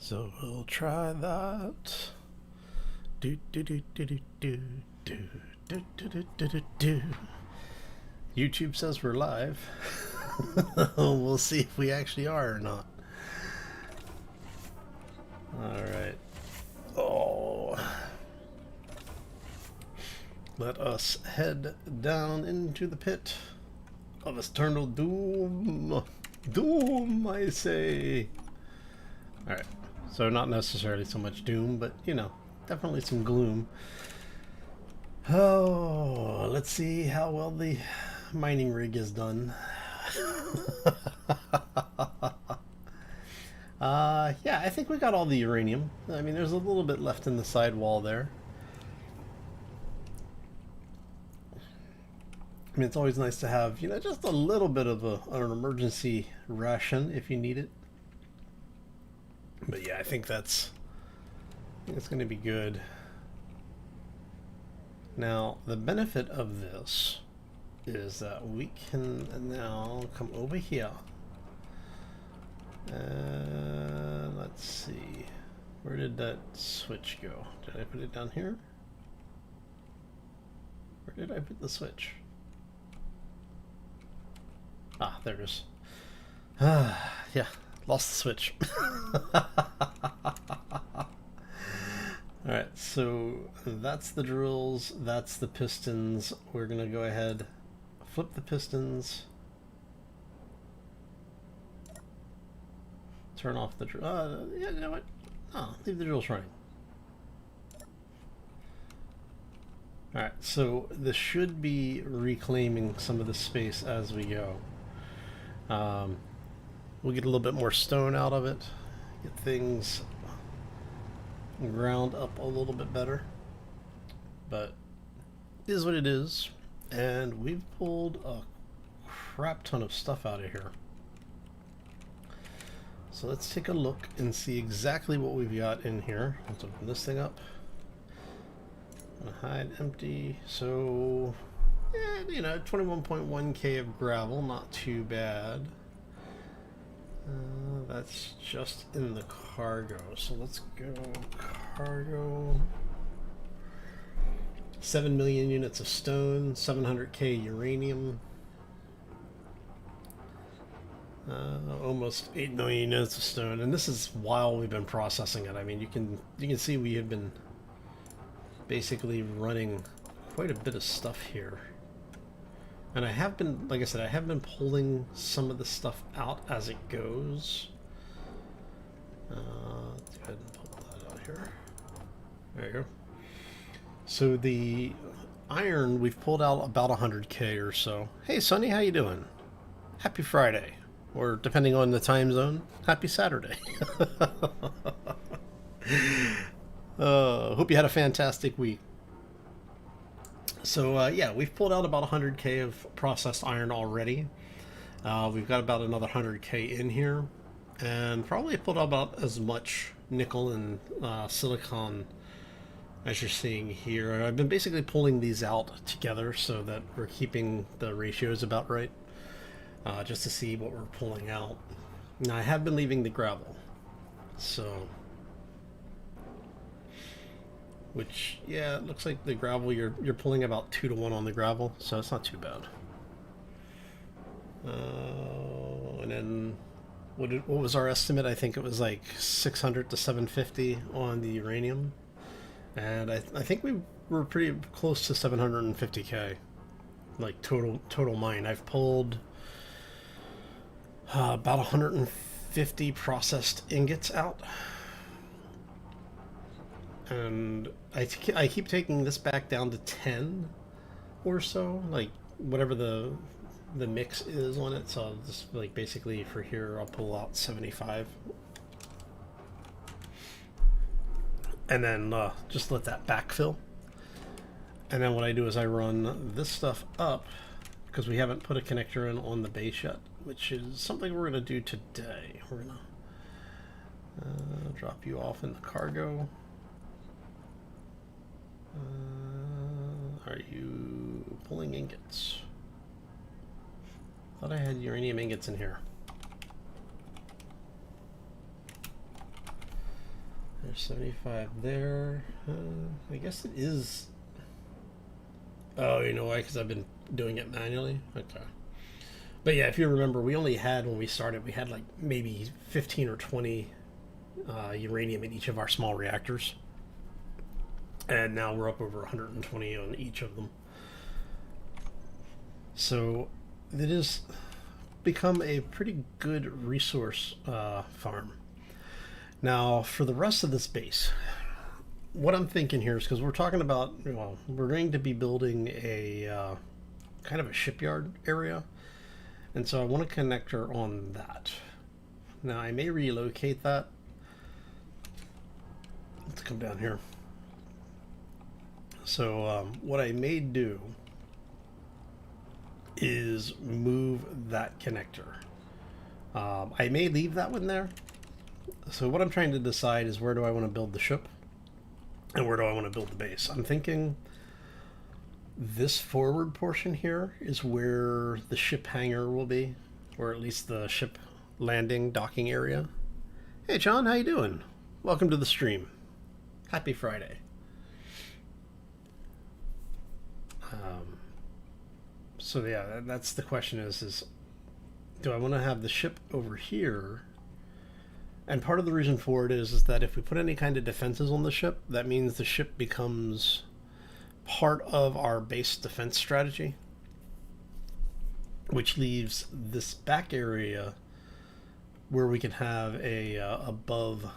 So we'll try that. Do do do do do do do do do do do do do. YouTube says we're live. We'll see if we actually are or not. Alright. Oh. Let us head down into the pit of eternal doom. Doom, I say. Alright. So not necessarily so much doom, but, you know, definitely some gloom. Oh, let's see how well the mining rig is done. Yeah, I think we got all the uranium. I mean, there's a little bit left in the sidewall there. I mean, it's always nice to have, you know, just a little bit of an emergency ration if you need it. But yeah, I think it's going to be good. Now, the benefit of this is that we can now come over here. Let's see. Where did that switch go? Did I put it down here? Where did I put the switch? Ah, there it is. Yeah, lost the switch. Alright, so that's the drills, that's the pistons. We're gonna go ahead, flip the pistons, turn off the drill. Yeah, you know what? Oh, leave the drills running. Alright, so this should be reclaiming some of the space as we go. We'll get a little bit more stone out of it, get things ground up a little bit better, but it is what it is. And we've pulled a crap ton of stuff out of here, so let's take a look and see exactly what we've got in here. Let's open this thing up. Hide empty. So yeah, you know, 21.1k of gravel, not too bad. That's just in the cargo, so let's go cargo. 7 million units of stone, 700k uranium, almost 8 million units of stone, and this is while we've been processing it. I mean, you can see we have been basically running quite a bit of stuff here. And I have been, like I said, I have been pulling some of the stuff out as it goes. Let's go ahead and pull that out here. There you go. So the iron, we've pulled out about 100k or so. Hey Sonny, how you doing? Happy Friday. Or depending on the time zone, happy Saturday. Hope you had a fantastic week. So yeah, we've pulled out about 100k of processed iron already. We've got about another 100k in here, and probably pulled out about as much nickel and silicon as you're seeing here. I've been basically pulling these out together so that we're keeping the ratios about right, just to see what we're pulling out. Now I have been leaving the gravel, so. Which, yeah, it looks like the gravel, you're pulling about 2 to 1 on the gravel, so it's not too bad. And then, what was our estimate? I think it was like 600 to 750 on the uranium. And I think we were pretty close to 750k, like total mine. I've pulled about 150 processed ingots out. And I keep taking this back down to 10 or so, like whatever the mix is on it. So I'll just, like, basically for here I'll pull out 75 and then just let that backfill. And then what I do is I run this stuff up, because we haven't put a connector in on the base yet, which is something we're going to do today. We're going to drop you off in the cargo. Are you pulling ingots? Thought I had uranium ingots in here. There's 75 there. I guess it is. Oh, you know why? Because I've been doing it manually? Okay. But yeah, if you remember, we only had, when we started, we had like maybe 15 or 20 uranium in each of our small reactors. And now we're up over 120 on each of them. So it has become a pretty good resource farm. Now, for the rest of this base, what I'm thinking here is, because we're talking about, well, we're going to be building a kind of a shipyard area. And so I want a connector on that. Now, I may relocate that. Let's come down here. So what I may do is move that connector. I may leave that one there. So what I'm trying to decide is, where do I want to build the ship and where do I want to build the base? I'm thinking this forward portion here is where the ship hangar will be, or at least the ship landing docking area. Hey John, how you doing? Welcome to the stream. Happy Friday. So yeah, that's the question is do I want to have the ship over here? And part of the reason for it is that if we put any kind of defenses on the ship, that means the ship becomes part of our base defense strategy, which leaves this back area where we can have a above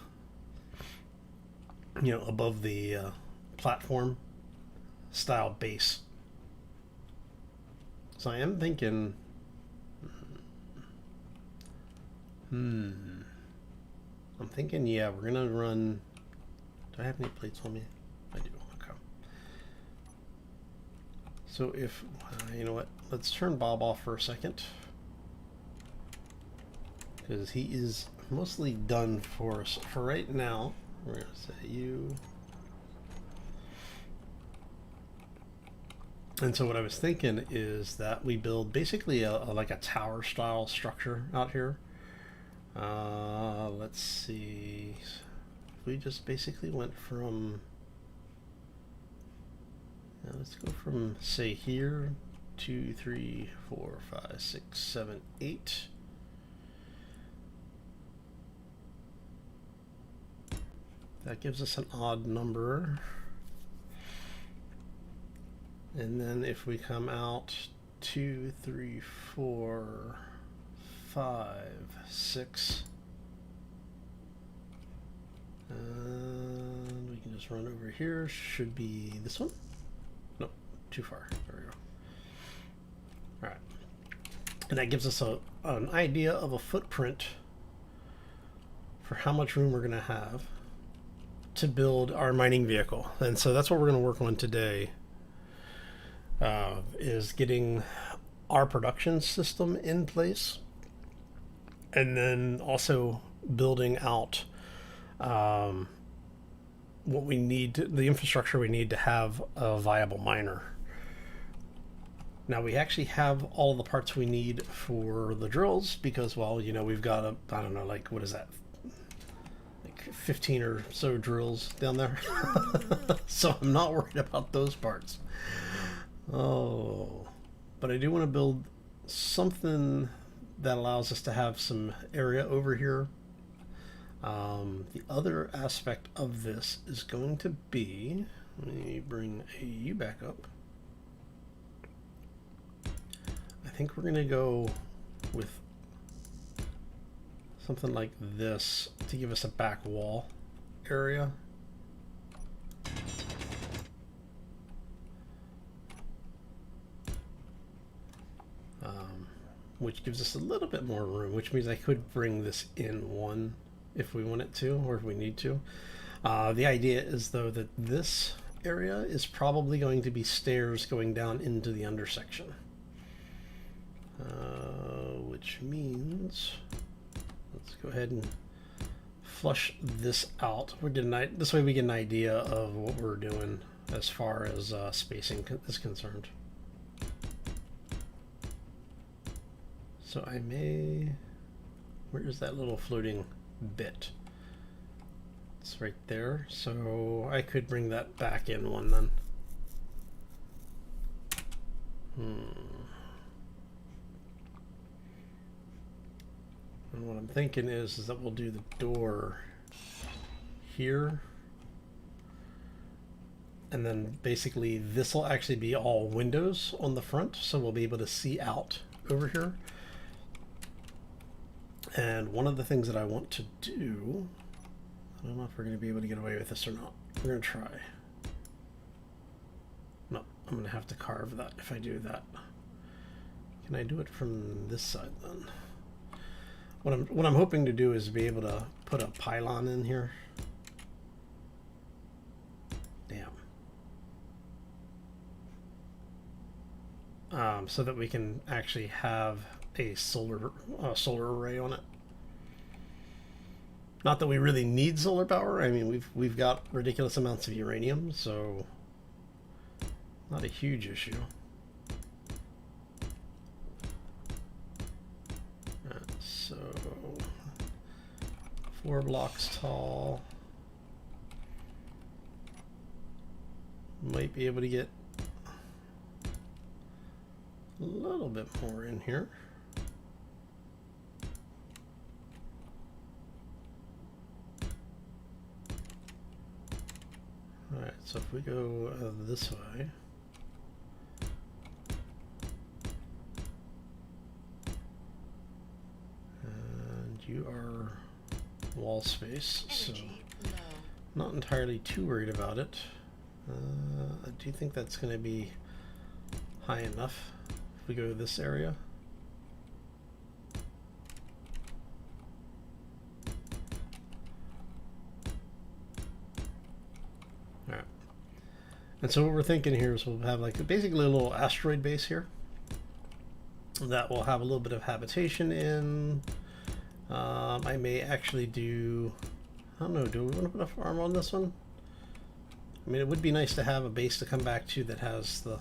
the platform style base. So I am thinking, I'm thinking, yeah, we're gonna run. Do I have any plates on me? I do. Okay. So if you know what, let's turn Bob off for a second, because he is mostly done for us for right now. We're gonna say you. And so what I was thinking is that we build basically like a tower style structure out here. Let's see. We just basically went from, let's go from, say, here, 2, 3, 4, 5, 6, 7, 8. That gives us an odd number. And then if we come out 2, 3, 4, 5, 6, and we can just run over here. Should be this one. Nope, too far. There we go. All right, and that gives us an idea of a footprint for how much room we're going to have to build our mining vehicle. And so that's what we're going to work on today. Is getting our production system in place, and then also building out what we need, the infrastructure we need to have a viable miner. Now we actually have all the parts we need for the drills because, well, you know, we've got I don't know, like, what is that? Like 15 or so drills down there. So I'm not worried about those parts. Oh, but I do want to build something that allows us to have some area over here. The other aspect of this is going to be, let me bring you back up. I think we're going to go with something like this to give us a back wall area. Which gives us a little bit more room, which means I could bring this in one if we wanted to, or if we need to. The idea is, though, that this area is probably going to be stairs going down into the undersection. Which means, let's go ahead and flush this out. This way we get an idea of what we're doing as far as spacing is concerned. So I may, where is that little floating bit? It's right there, so I could bring that back in one then. And what I'm thinking is that we'll do the door here. And then basically this will actually be all windows on the front, so we'll be able to see out over here. And one of the things that I want to do, I don't know if we're going to be able to get away with this or not. We're going to try. No, I'm going to have to carve that if I do that. Can I do it from this side then? What I'm hoping to do is be able to put a pylon in here. Damn. So that we can actually have a solar array on it. Not that we really need solar power. I mean, we've got ridiculous amounts of uranium, so not a huge issue. So 4 blocks tall. Might be able to get a little bit more in here. Alright, so if we go this way, and you are wall space, so not entirely too worried about it. I do think that's going to be high enough if we go to this area. Alright. And so what we're thinking here is we'll have like basically a little asteroid base here that will have a little bit of habitation in. I may actually do, I don't know, do we want to put a farm on this one? I mean, it would be nice to have a base to come back to that has the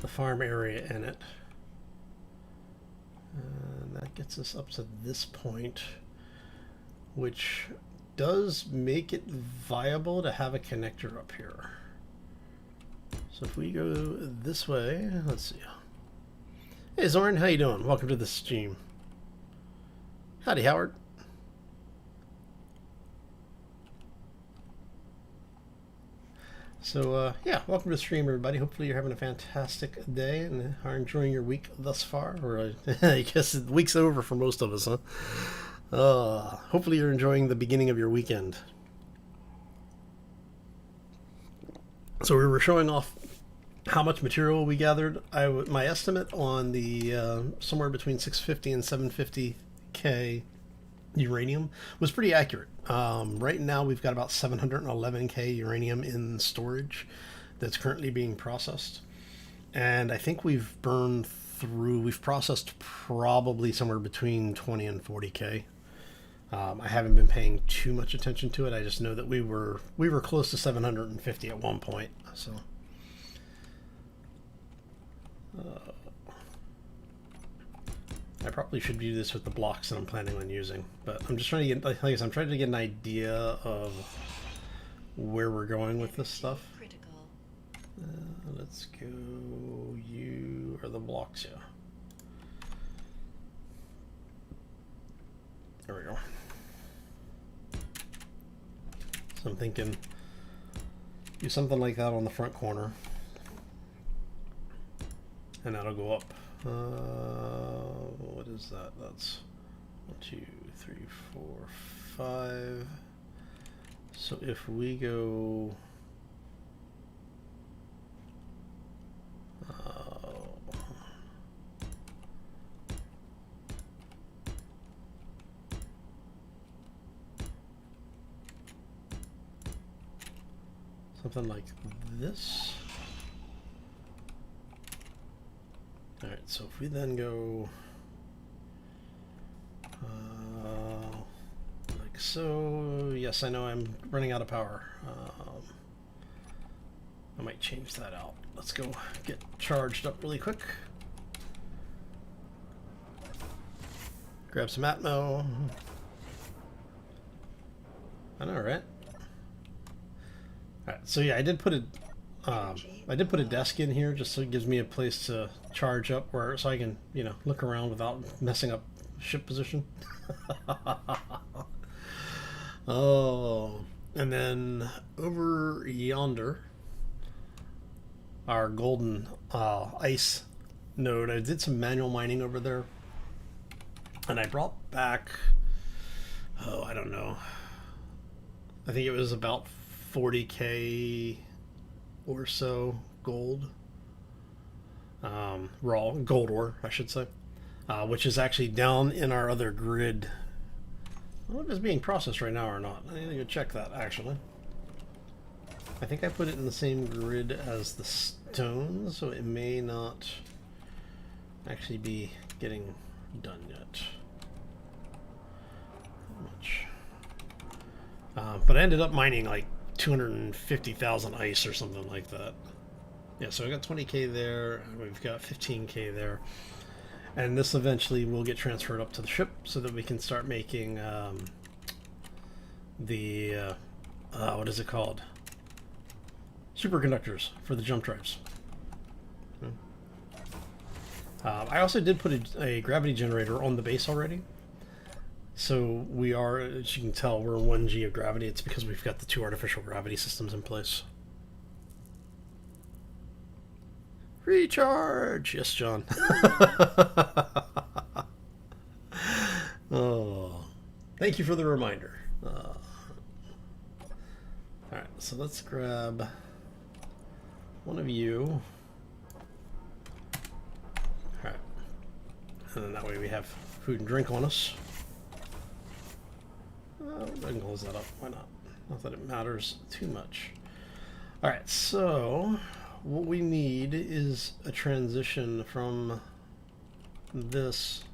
farm area in it. And that gets us up to this point, which does make it viable to have a connector up here. So if we go this way, let's see. Hey Zoran, how you doing? Welcome to the stream. Howdy, Howard. So yeah, welcome to the stream, everybody. Hopefully you're having a fantastic day and are enjoying your week thus far. Or I guess the week's over for most of us, huh? Hopefully you're enjoying the beginning of your weekend. So we were showing off how much material we gathered. My estimate on the somewhere between 650 and 750K uranium was pretty accurate. Right now we've got about 711K uranium in storage that's currently being processed, and I think we've processed probably somewhere between 20 and 40K. I haven't been paying too much attention to it. I just know that we were close to 750 at one point. So I probably should do this with the blocks that I'm planning on using, but I'm just trying to get, like I said, I'm trying to get an idea of where we're going with this stuff. Let's go. You are the blocks, yeah. There we go. So I'm thinking do something like that on the front corner, and that'll go up. What is that? That's 1, 2, 3, 4, 5. So if we go something like this. Alright, so if we then go like so, yes, I know I'm running out of power. I might change that out. Let's go get charged up really quick. Grab some Atmo. I know, right? All right, so yeah, I did put a desk in here just so it gives me a place to charge up, where so I can look around without messing up ship position. Oh, and then over yonder, our golden ice node. I did some manual mining over there, and I brought back, oh, I don't know. I think it was about 40K or so gold, raw gold ore, I should say, which is actually down in our other grid. I don't know if it's being processed right now or not. I need to go check that, actually. I think I put it in the same grid as the stones, so it may not actually be getting done yet. Not much. But I ended up mining like 250,000 ice or something like that. Yeah, so I got 20K there, we've got 15K there. And this eventually will get transferred up to the ship so that we can start making what is it called? Superconductors for the jump drives. I also did put a gravity generator on the base already. So we are, as you can tell, we're in 1G of gravity. It's because we've got the 2 artificial gravity systems in place. Recharge! Yes, John. Oh, thank you for the reminder. Alright, so let's grab one of you. Alright. And then that way we have food and drink on us. I can close that up. Why not? Not that it matters too much. Alright, so what we need is a transition from this.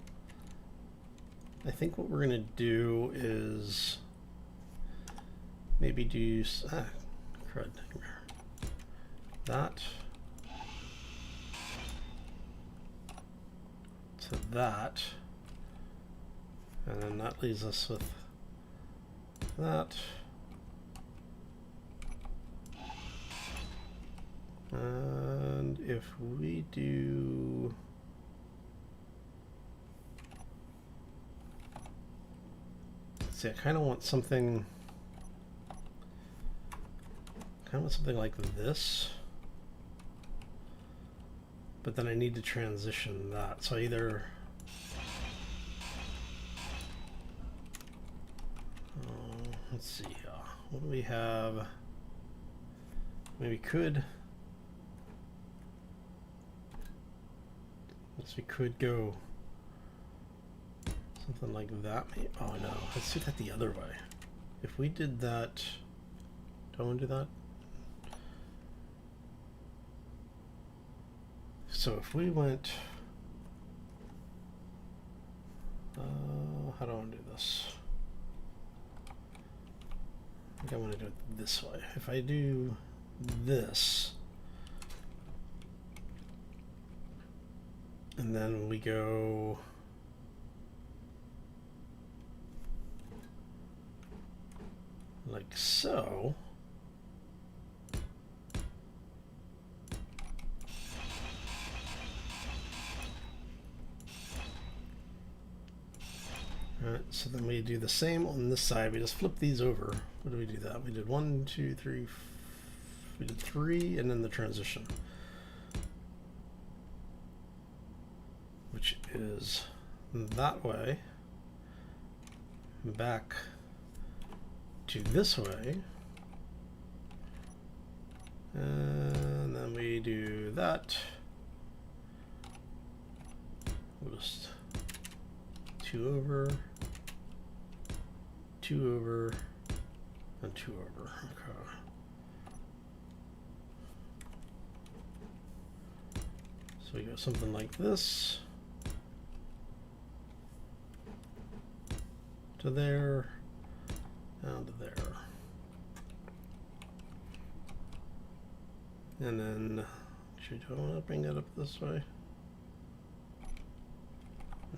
I think what we're going to do is maybe do crud. That to that, and then that leaves us with that, and if we do see, I kind of want something like this, but then I need to transition that. So either let's see, what do we have? Maybe we could go something like that. Oh no, let's do that the other way. If we did that, do I want to do that? So if we went, how do I want to do this? I think I want to do it this way. If I do this, and then we go like so. Alright, so then we do the same on this side. We just flip these over. What do we do that? We did 1, 2, 3, we did 3, and then the transition, which is that way, back to this way, and then we do that. We'll just 2 over, 2 over, and 2 over. Okay. So we go something like this to there, down to there, and then actually, do I want to bring that up this way?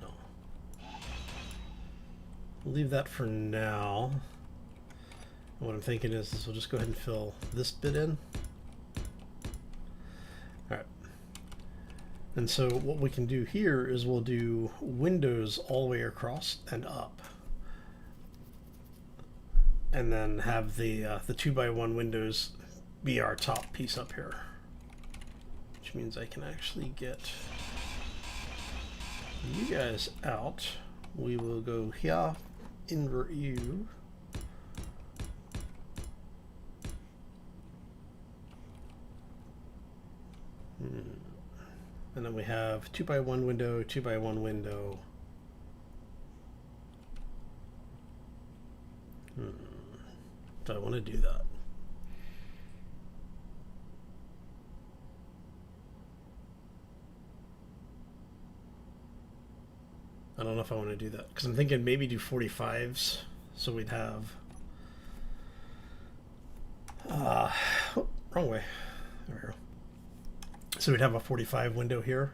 No. Leave that for now. What I'm thinking is we'll just go ahead and fill this bit in. All right. And so what we can do here is we'll do windows all the way across and up. And then have the 2x1 windows be our top piece up here. Which means I can actually get you guys out. We will go here, invert you. And then we have 2x1 window, 2x1 window. Do I want to do that? I don't know if I want to do that because I'm thinking maybe do 45s so we'd have wrong way. There we go. So we'd have a 45 window here.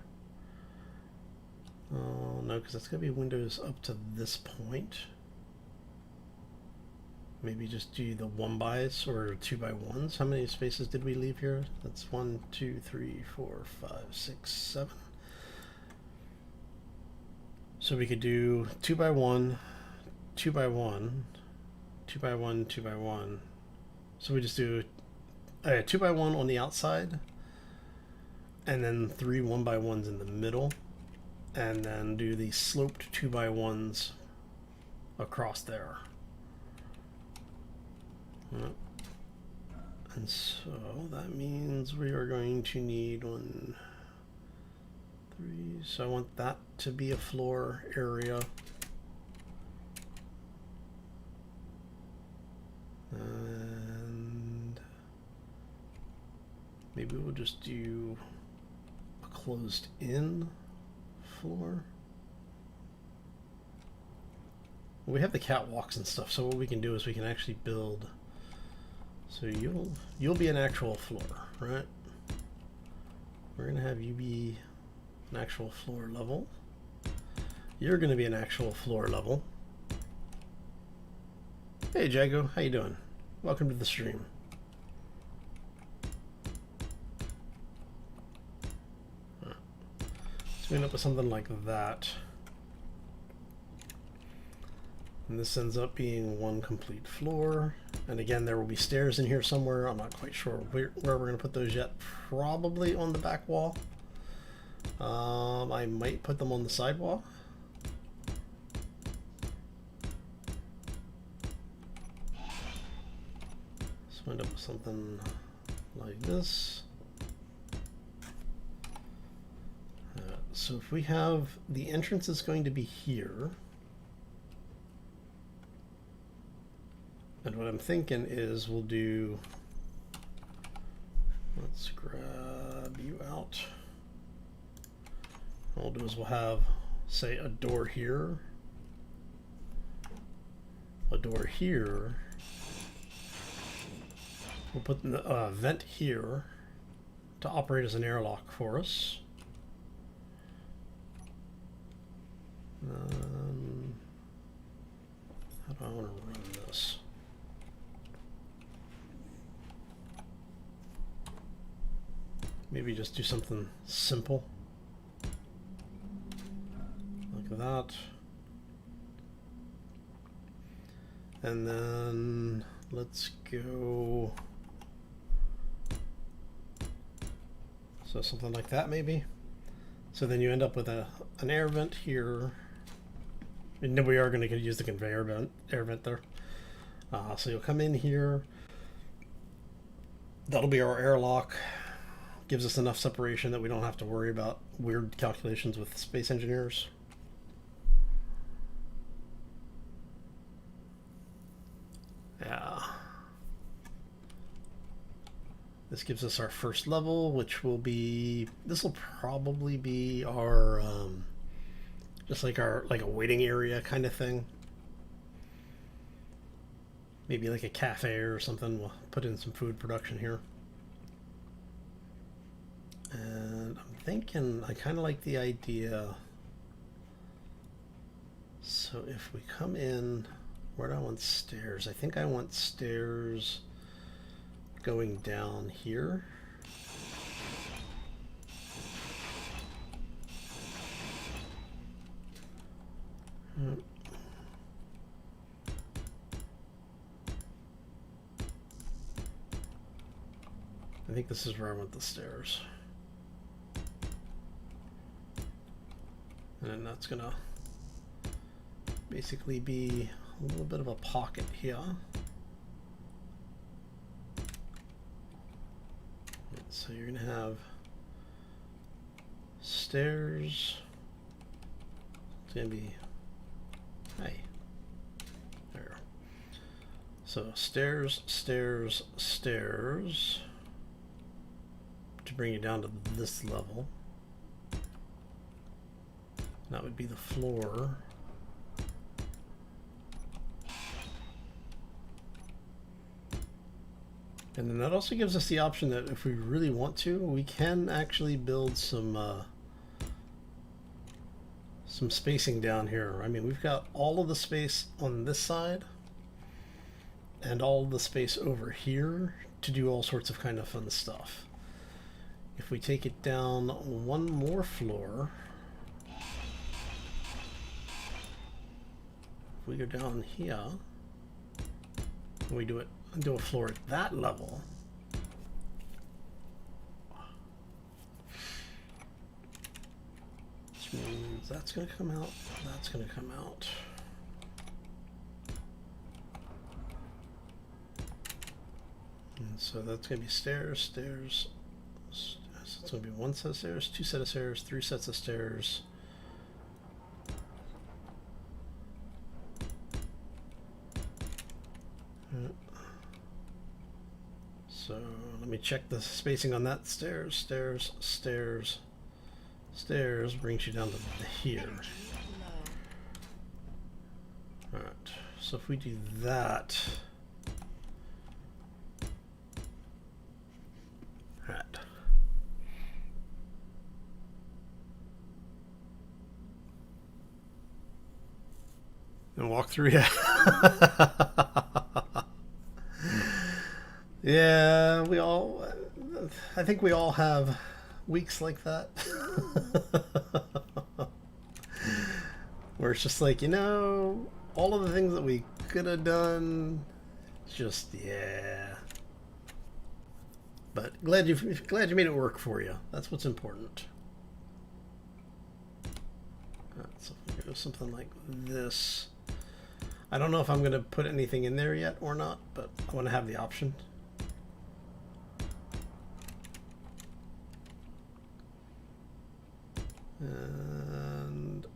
Oh no, because that's gonna be windows up to this point. Maybe just do the 1x or 2x1s. How many spaces did we leave here? That's 1, 2, 3, 4, 5, 6, 7. So we could do 2x1, 2x1, 2x1, 2x1. So we just do 2x1 on the outside, and then 3 1x1s in the middle, and then do the sloped 2x1s across there. And so that means we are going to need 1, 3. So I want that to be a floor area. And maybe we'll just do a closed in floor. We have the catwalks and stuff, so what we can do is we can actually build. So you'll be an actual floor, right? We're gonna have you be an actual floor level. You're gonna be an actual floor level. Hey Jago, how you doing? Welcome to the stream. So we end up with something like that. And this ends up being one complete floor. And again, there will be stairs in here somewhere. I'm not quite sure where we're going to put those yet. Probably on the back wall. I might put them on the side wall. So end up with something like this. So if we have the entrance is going to be here. And what I'm thinking is we'll do, let's grab you out. What we'll do is we'll have, say, a door here, a door here. We'll put the vent here to operate as an airlock for us. How do I want to run this? Maybe just do something simple like that. And then let's go. So something like that maybe. So then you end up with an air vent here. And then we are going to use the conveyor vent, air vent there. So you'll come in here. That'll be our airlock. Gives us enough separation that we don't have to worry about weird calculations with space engineers. Yeah. This gives us our first level, which will be, this will probably be our, just like our, like a waiting area kind of thing. Maybe like a cafe or something. We'll put in some food production here. And I'm thinking, I kind of like the idea. So if we come in Where do I want stairs? I think I want stairs going down here. I think this is where I want the stairs. And then that's gonna basically be a little bit of a pocket here. So you're gonna have stairs. It's gonna be, hey, there. So stairs, stairs, stairs to bring you down to this level. That would be the floor. And then that also gives us the option that if we really want to, we can actually build some spacing down here. I mean, we've got all of the space on this side and all of the space over here to do all sorts of kind of fun stuff. If we take it down one more floor, if we go down here, and we do a floor at that level, which means that's going to come out, that's going to come out. And so that's going to be stairs, stairs, stairs. So it's going to be one set of stairs, two sets of stairs, three sets of stairs. So let me check the spacing on that. Stairs, stairs, stairs, stairs brings you down to here. Alright, so if we do that. Alright. And walk through, yeah. Yeah, I think we all have weeks like that. Where it's just like, you know, all of the things that we could have done, just, yeah. But glad you made it work for you. That's what's important. So if we go something like this. I don't know if I'm going to put anything in there yet or not, but I want to have the option. And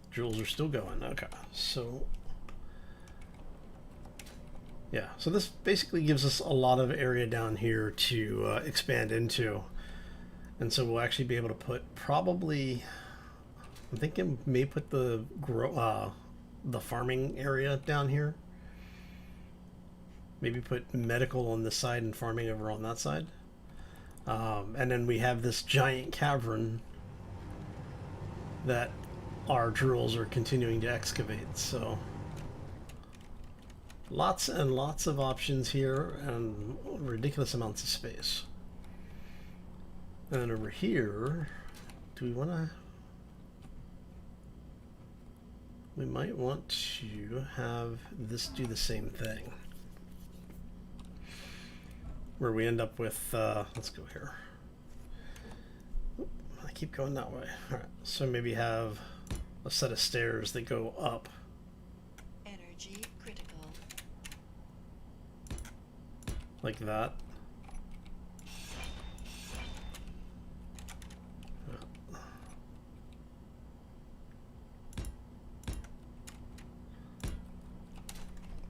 drills are still going. Okay, so yeah, so this basically gives us a lot of area down here to expand into, and so we'll actually be able to put probably, I'm thinking may put the farming area down here. Maybe put medical on this side and farming over on that side. And then we have this giant cavern that our drills are continuing to excavate. So lots and lots of options here and ridiculous amounts of space. And then over here, do we want to... We might want to have this do the same thing. Where we end up with, let's go here. I keep going that way. All right, so maybe have a set of stairs that go up. Energy critical. Like that.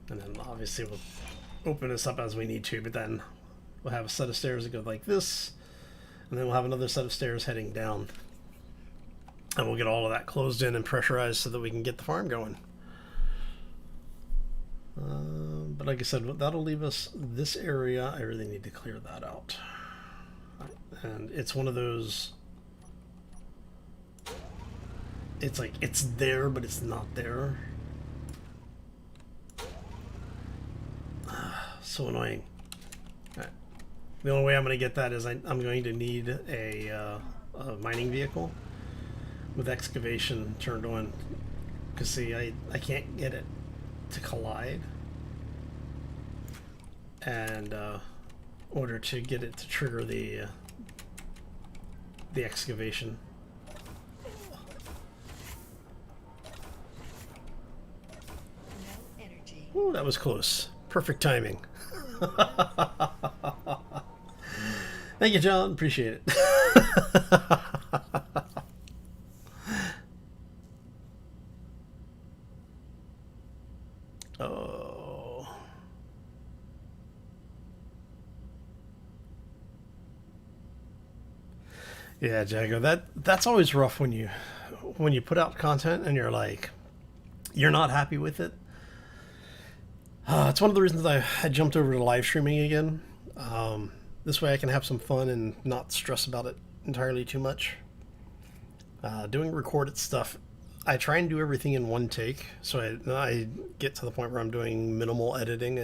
And then obviously we'll open this up as we need to, but then we'll have a set of stairs that go like this, and then we'll have another set of stairs heading down. And we'll get all of that closed in and pressurized so that we can get the farm going. But like I said, that'll leave us this area. I really need to clear that out. And it's one of those it's like it's there, but it's not there. So annoying. Alright. The only way I'm going to get that is I'm going to need a mining vehicle with excavation turned on. Because see, I can't get it to collide. And in order to get it to trigger the excavation. No energy. Ooh, that was close. Perfect timing. Thank you, John. Appreciate it. Oh. Yeah, Jago. That's always rough when you put out content and you're like you're not happy with it. It's one of the reasons I jumped over to live streaming again. This way I can have some fun and not stress about it entirely too much. Doing recorded stuff, I try and do everything in one take, so I get to the point where I'm doing minimal editing,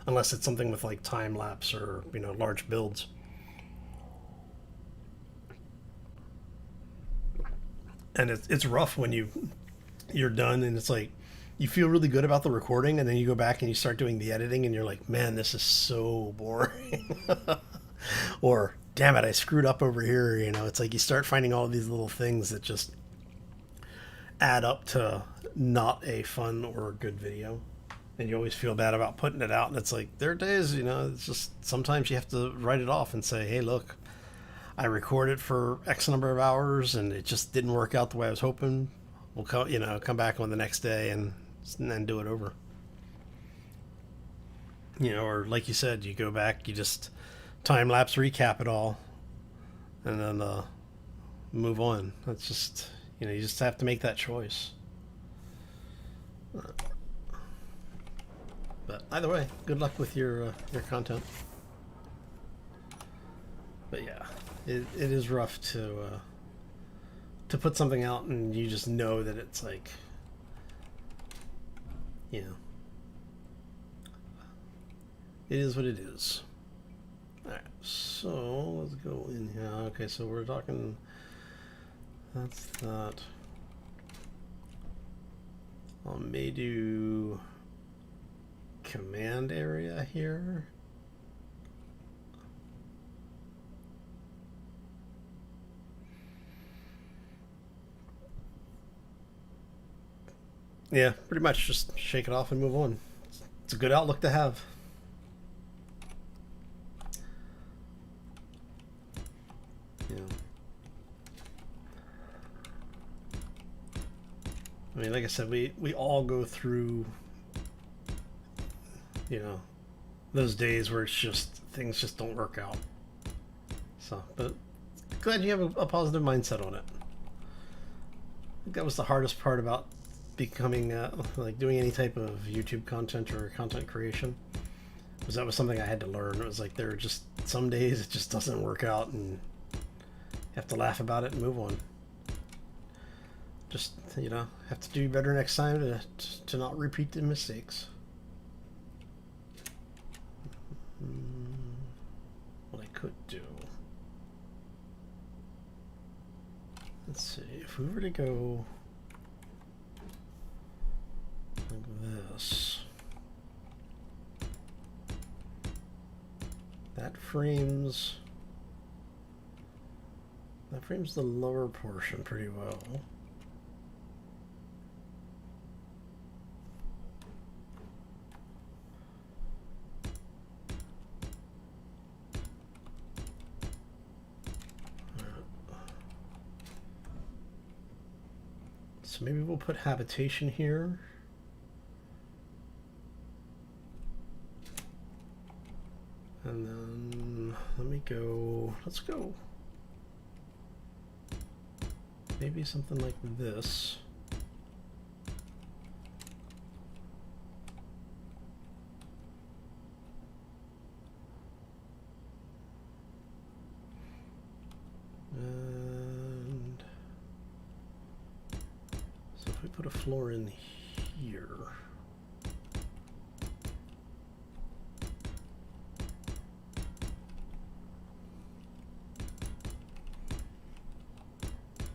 unless it's something with like time lapse or large builds. And it's rough when you're done and it's like you feel really good about the recording, and then you go back and you start doing the editing and you're like, man, this is so boring. Or damn it, I screwed up over here. It's like you start finding all of these little things that just add up to not a fun or good video, and you always feel bad about putting it out. And it's like there are days, it's just sometimes you have to write it off and say, hey, look, I recorded for X number of hours and it just didn't work out the way I was hoping. We'll come back on the next day and then do it over. Or like you said, you go back, you just time lapse recap it all, and then move on. That's just you just have to make that choice. But either way, good luck with your content. But yeah, it is rough to put something out and you just know that it's like, it is what it is. Alright, so let's go in here. Okay, so we're talking, that's that. I may do command area here. Yeah, pretty much just shake it off and move on. It's a good outlook to have. Yeah. I mean, like I said, we all go through, those days where it's just things just don't work out. So, but glad you have a positive mindset on it. I think that was the hardest part about becoming like doing any type of YouTube content or content creation, was that was something I had to learn. It was like there are just some days it just doesn't work out and you have to laugh about it and move on. Just have to do better next time to not repeat the mistakes. What I could do, let's see, if we were to go like this, that frames the lower portion pretty well. So maybe we'll put habitation here. And then let's go maybe something like this. And we put a floor in here.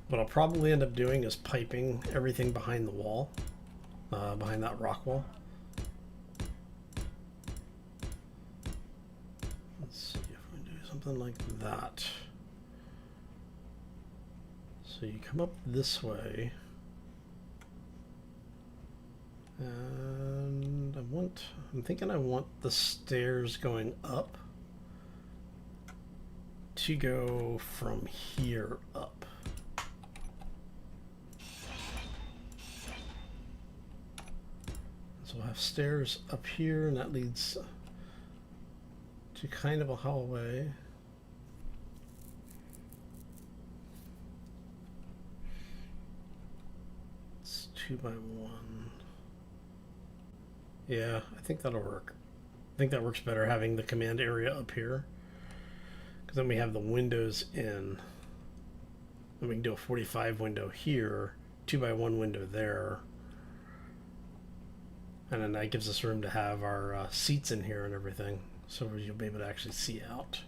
What I'll probably end up doing is piping everything behind the wall, behind that rock wall. Let's see if we do something like that. So you come up this way, and I'm thinking I want the stairs going up to go from here up. So we'll have stairs up here, and that leads to kind of a hallway. It's 2x1. Yeah, I think that'll work. I think that works better, having the command area up here, because then we have the windows in. Then we can do a 45 window here, 2x1 window there. And then that gives us room to have our seats in here and everything, so you'll be able to actually see out.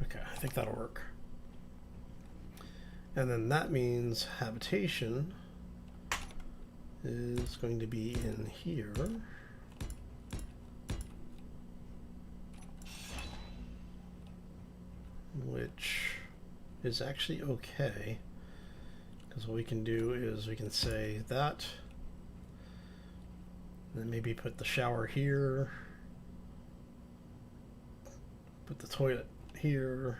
Okay, I think that'll work. And then that means habitation is going to be in here. Which is actually okay, because what we can do is we can say that. Then maybe put the shower here, put the toilet here,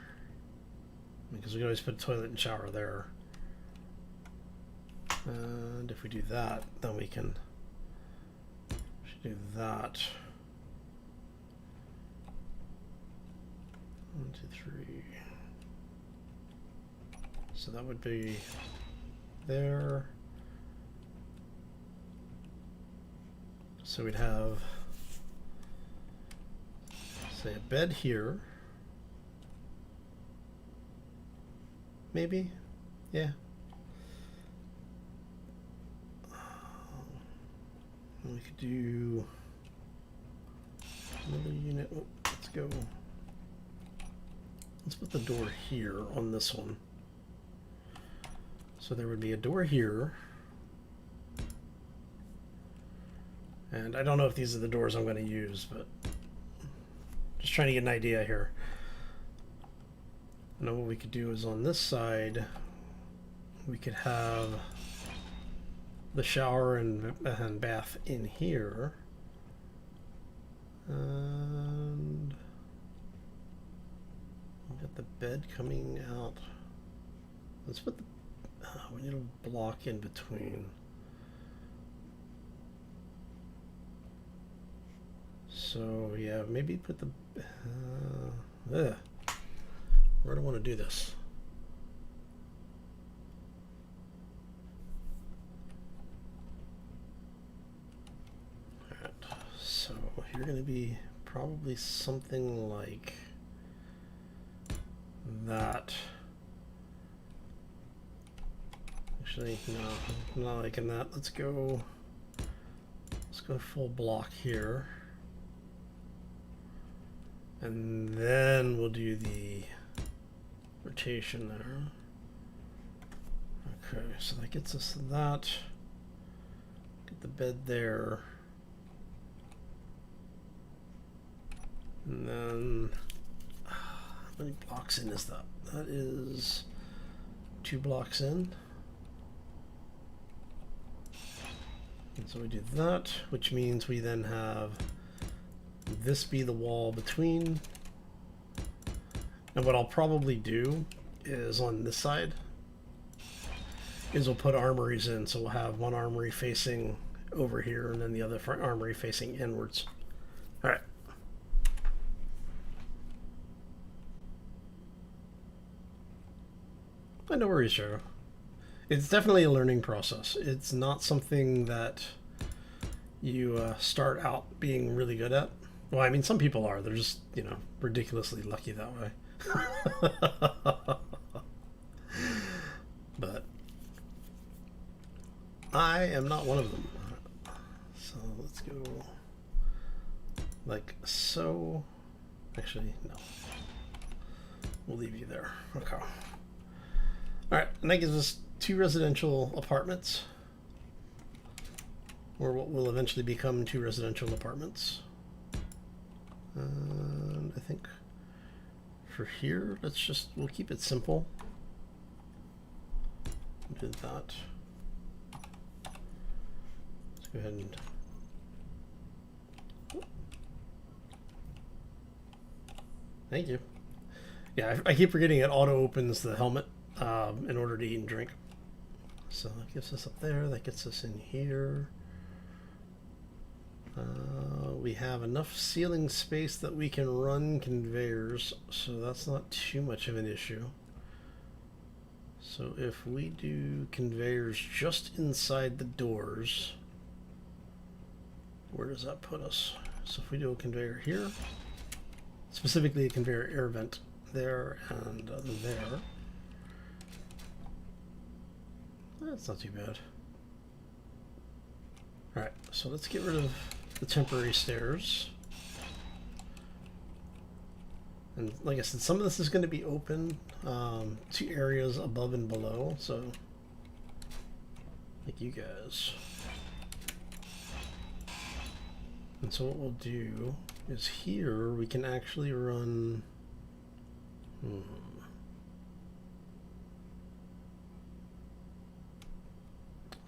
because we can always put a toilet and shower there. And if we do that, then we can do that. 1, 2, 3. So that would be there. So we'd have, say, a bed here. Maybe? Yeah. And we could do another unit. Oh, let's go. Let's put the door here on this one. So there would be a door here. And I don't know if these are the doors I'm going to use, but just trying to get an idea here. I know what we could do is on this side, we could have the shower and bath in here. And we've got the bed coming out. Let's put the, we need a block in between. So yeah, maybe put the, where do I want to do this? Alright, so you're going to be probably something like that. Actually, no, I'm not liking that. Let's go full block here. And then we'll do the rotation there. Okay, so that gets us that. Get the bed there. And then, how many blocks in is that? That is 2 blocks in. And so we do that, which means we then have this be the wall between. And what I'll probably do is on this side is we'll put armories in. So we'll have one armory facing over here and then the other front armory facing inwards. All right. No worries, Joe. It's definitely a learning process. It's not something that you start out being really good at. Well, I mean, some people are. They're just, you know, ridiculously lucky that way. But I am not one of them. So let's go like so. Actually, no. We'll leave you there. Okay. Alright, and that gives us 2 residential apartments. Or what will eventually become 2 residential apartments. And I think for here, we'll keep it simple. Did that. Let's go ahead and thank you. Yeah, I keep forgetting it auto opens the helmet in order to eat and drink. So that gets us up there. That gets us in here. We have enough ceiling space that we can run conveyors, so that's not too much of an issue. So if we do conveyors just inside the doors, where does that put us? So if we do a conveyor here, specifically a conveyor air vent there and there, that's not too bad. Alright, so let's get rid of the temporary stairs. And like I said, some of this is going to be open to areas above and below, so like you guys. And so what we'll do is here we can actually run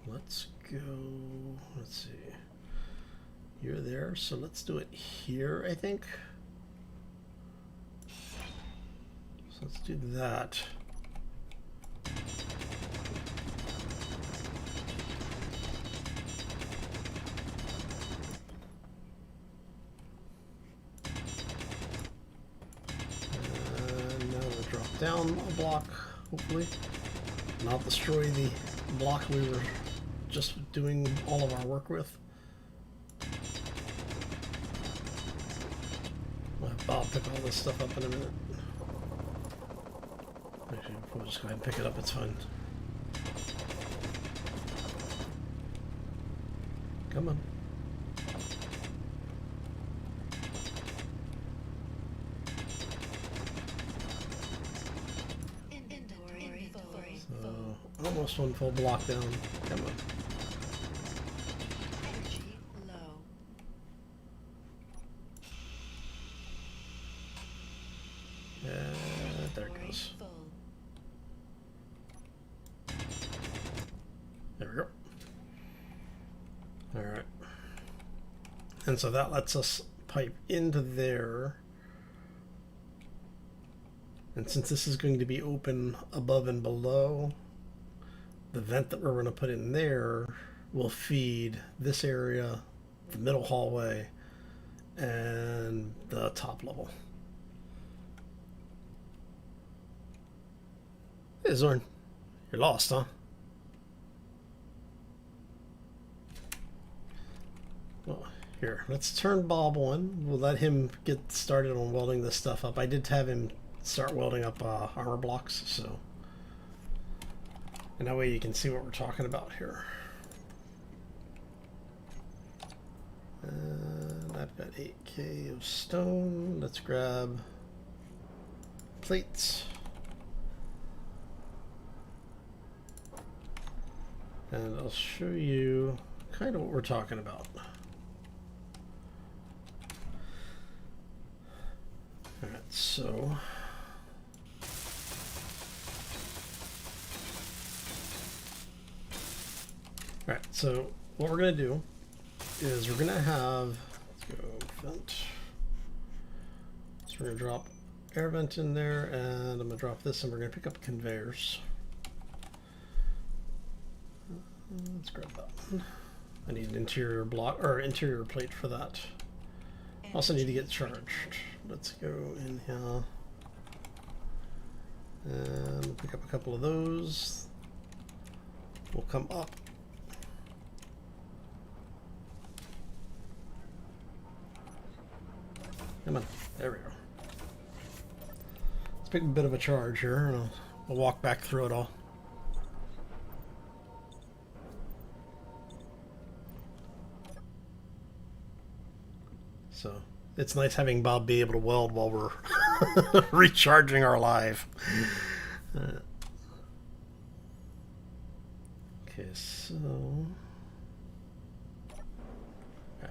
let's go, let's see. You're there, so let's do it here, I think. So let's do that. And now we'll drop down a block, hopefully. Not destroy the block we were just doing all of our work with. We'll have Bob pick all this stuff up in a minute. Actually, we'll just go ahead and pick it up, it's fine. Come on. So, almost one full block down. Come on. Energy low. There it goes. Full. There we go. Alright. And so that lets us pipe into there. And since this is going to be open above and below, the vent that we're going to put in there will feed this area, the middle hallway, and the top level. Hey Zorn, you're lost, huh? Well, here, let's turn Bob on. We'll let him get started on welding this stuff up. I did have him start welding up armor blocks, so. And that way you can see what we're talking about here. And I've got 8K of stone. Let's grab plates. And I'll show you kind of what we're talking about. Alright, so alright, so what we're gonna do is we're gonna have, let's go vent. So we're gonna drop air vent in there, and I'm gonna drop this, and we're gonna pick up conveyors. Let's grab that one. I need an interior block or interior plate for that. Also need to get charged. Let's go in here and pick up a couple of those. We'll come up. Come on, there we go. Let's pick a bit of a charge here, and I'll walk back through it all. So it's nice having Bob be able to weld while we're recharging our live. Okay, so. Right.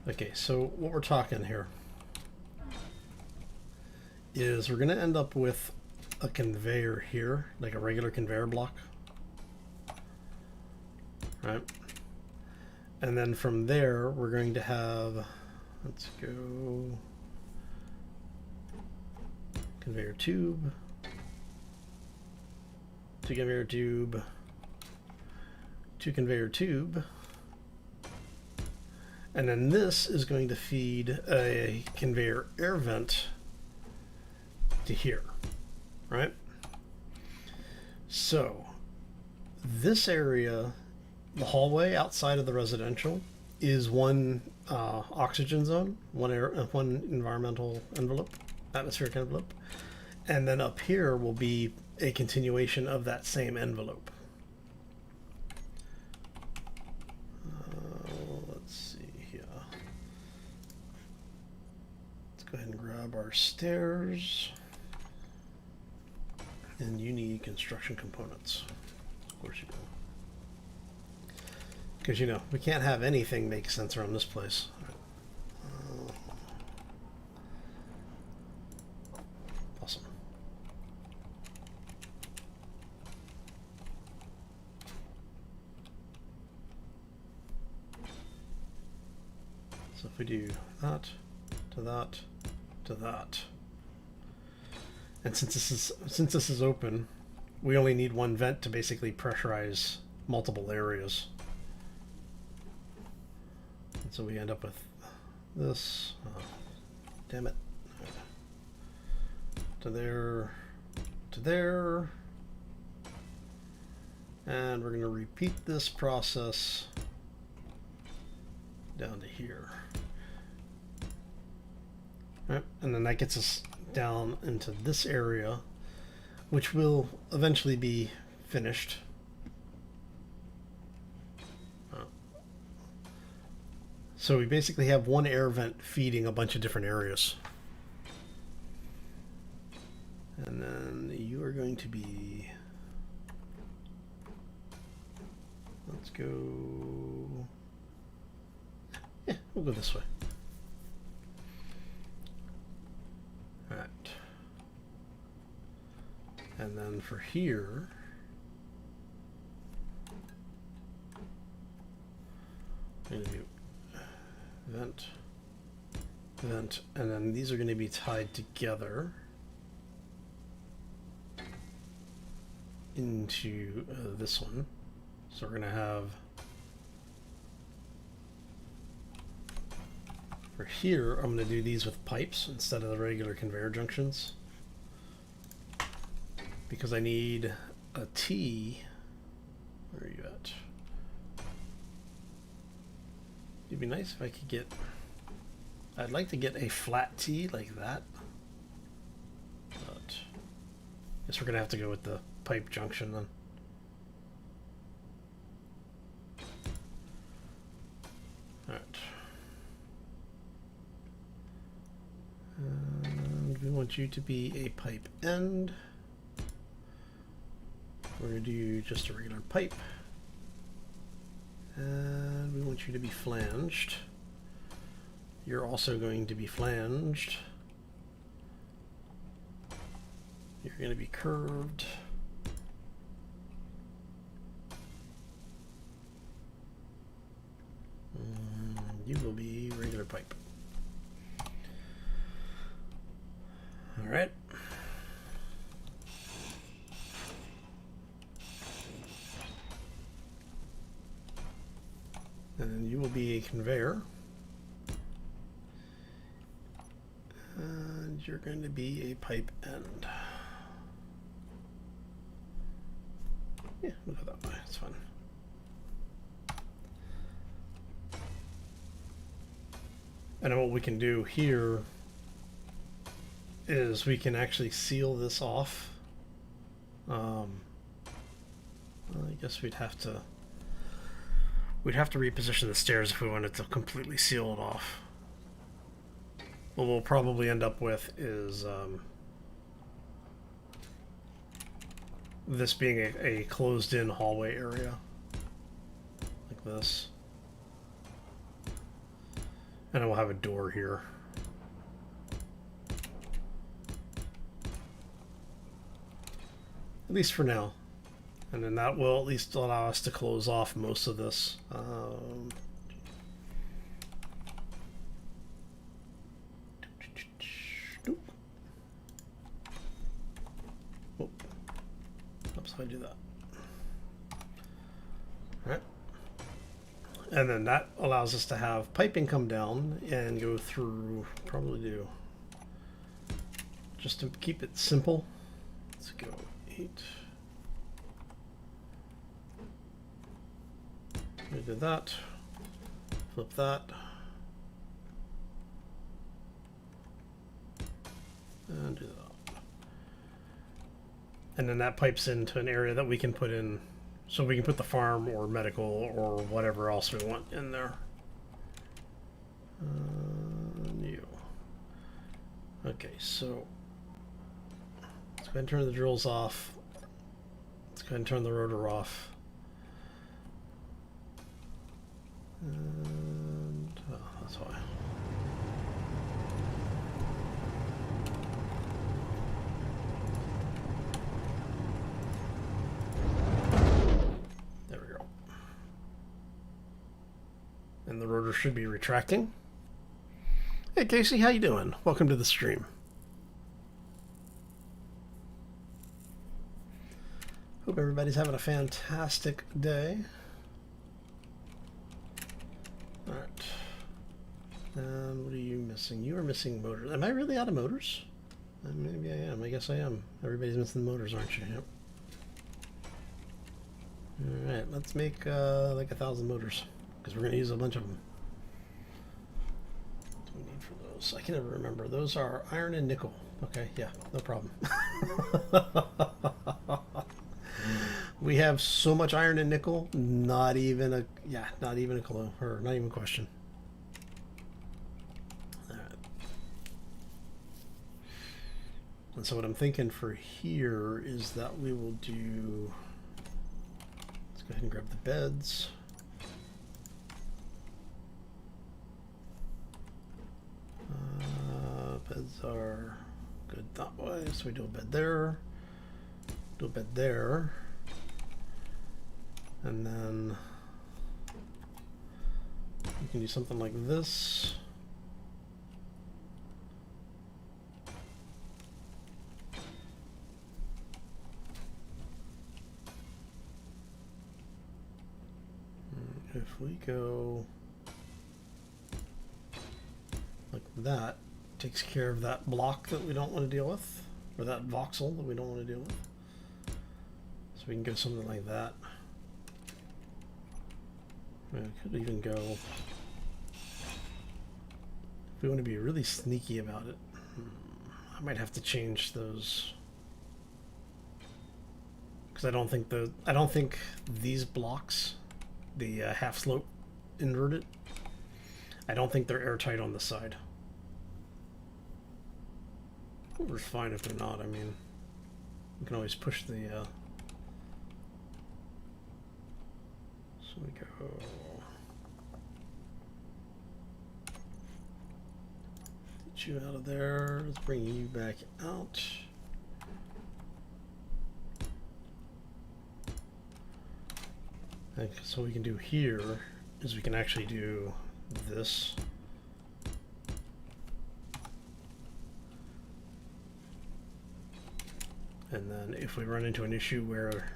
Okay, so what we're talking here is we're going to end up with a conveyor here, like a regular conveyor block. Right? And then from there, we're going to have, let's go, conveyor tube, to conveyor tube, to conveyor tube. And then this is going to feed a conveyor air vent to here, right? So this area, the hallway outside of the residential, is one oxygen zone, one environmental envelope, atmospheric envelope, and then up here will be a continuation of that same envelope. Let's see here. Let's go ahead and grab our stairs. And you need construction components. Of course you do. Because, you know, we can't have anything make sense around this place. Awesome. So if we do that, to that, to that. And since this is open, we only need one vent to basically pressurize multiple areas. And so we end up with this. Damn it. To there, to there. And we're going to repeat this process down to here. All right, and then that gets us down into this area, which will eventually be finished. So we basically have one air vent feeding a bunch of different areas. And then you are going to be, let's go, yeah, we'll go this way. All right. And then for here, I'm going to do vent, vent, and then these are going to be tied together into this one. So we're going to have, for here, I'm going to do these with pipes instead of the regular conveyor junctions, because I need a T. Where are you at? It'd be nice if I could get, I'd like to get a flat T like that, but I guess we're gonna have to go with the pipe junction then. Alright. And we want you to be a pipe end. We're gonna do just a regular pipe. And we want you to be flanged. You're also going to be flanged. You're going to be curved. You will be regular pipe. All right. And you will be a conveyor. And you're going to be a pipe end. Yeah, we'll go that way. It's fine. And then what we can do here is we can actually seal this off I guess we'd have to reposition the stairs if we wanted to completely seal it off. What we'll probably end up with is this being a closed-in hallway area, like this, and we'll have a door here. At least for now. And then that will at least allow us to close off most of this. Oops, I do that. All right. And then that allows us to have piping come down and go through, probably do, just to keep it simple. Let's go 8. We did that. Flip that. And do that. And then that pipes into an area that we can put in, so we can put the farm or medical or whatever else we want in there. New. Okay, so let's go ahead and turn the drills off. Let's go ahead and turn the rotor off. And that's why. There we go. And the rotor should be retracting. Hey Casey, how you doing? Welcome to the stream. Hope everybody's having a fantastic day. Alright. And what are you missing? You are missing motors. Am I really out of motors? Maybe I am. I guess I am. Everybody's missing motors, aren't you? Yep. Alright, let's make like 1,000 motors, because we're going to use a bunch of them. What do we need for those? I can never remember. Those are iron and nickel. Okay, yeah, no problem. We have so much iron and nickel, not even a clue, or not even a question. All right. And so what I'm thinking for here is that we will do, let's go ahead and grab the beds. Beds are good that way, so we do a bed there, do a bed there. And then you can do something like this. If we go like that, takes care of that block that we don't want to deal with, or that voxel that we don't want to deal with. So we can go something like that. We could even go, if we want to be really sneaky about it, I might have to change those, because I don't think these blocks, the half slope inverted, I don't think they're airtight on the side. It's fine if they're not. I mean, we can always push the so we go get you out of there. Let's bring you back out. And so what we can do here is we can actually do this. And then if we run into an issue where,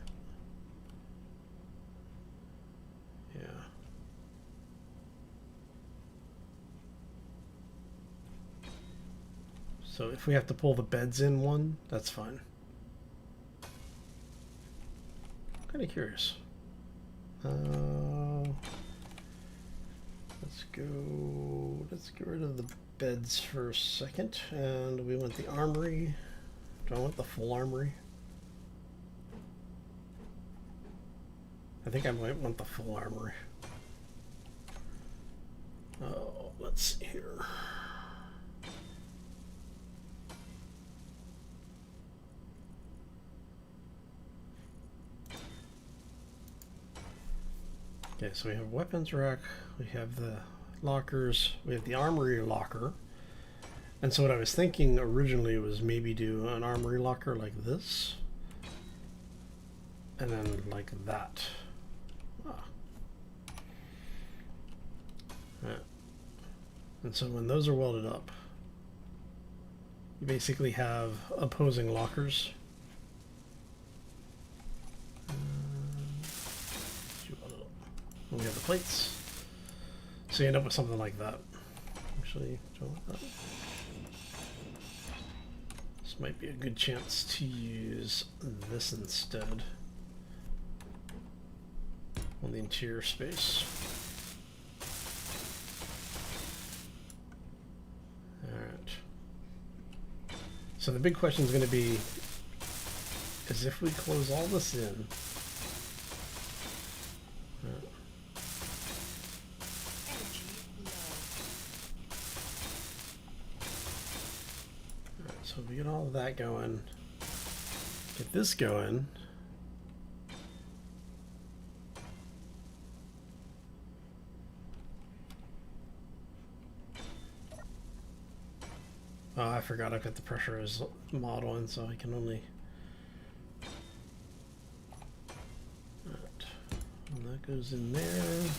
yeah. So if we have to pull the beds in one, that's fine. I'm kind of curious. Let's get rid of the beds for a second. And we want the armory. Do I want the full armory? I think I might want the full armory. Oh, let's see here. Okay, so we have weapons rack, we have the lockers, we have the armory locker. And so what I was thinking originally was maybe do an armory locker like this. And then like that. Ah. Yeah. And so when those are welded up, you basically have opposing lockers. We have the plates, so you end up with something like that. Actually, do I want that? This might be a good chance to use this instead on the interior space. Alright. So the big question is going to be, is if we close all this in, so we get all of that going, get this going. Oh, I forgot I've got the pressurized model in, so I can only... Right. And that goes in there.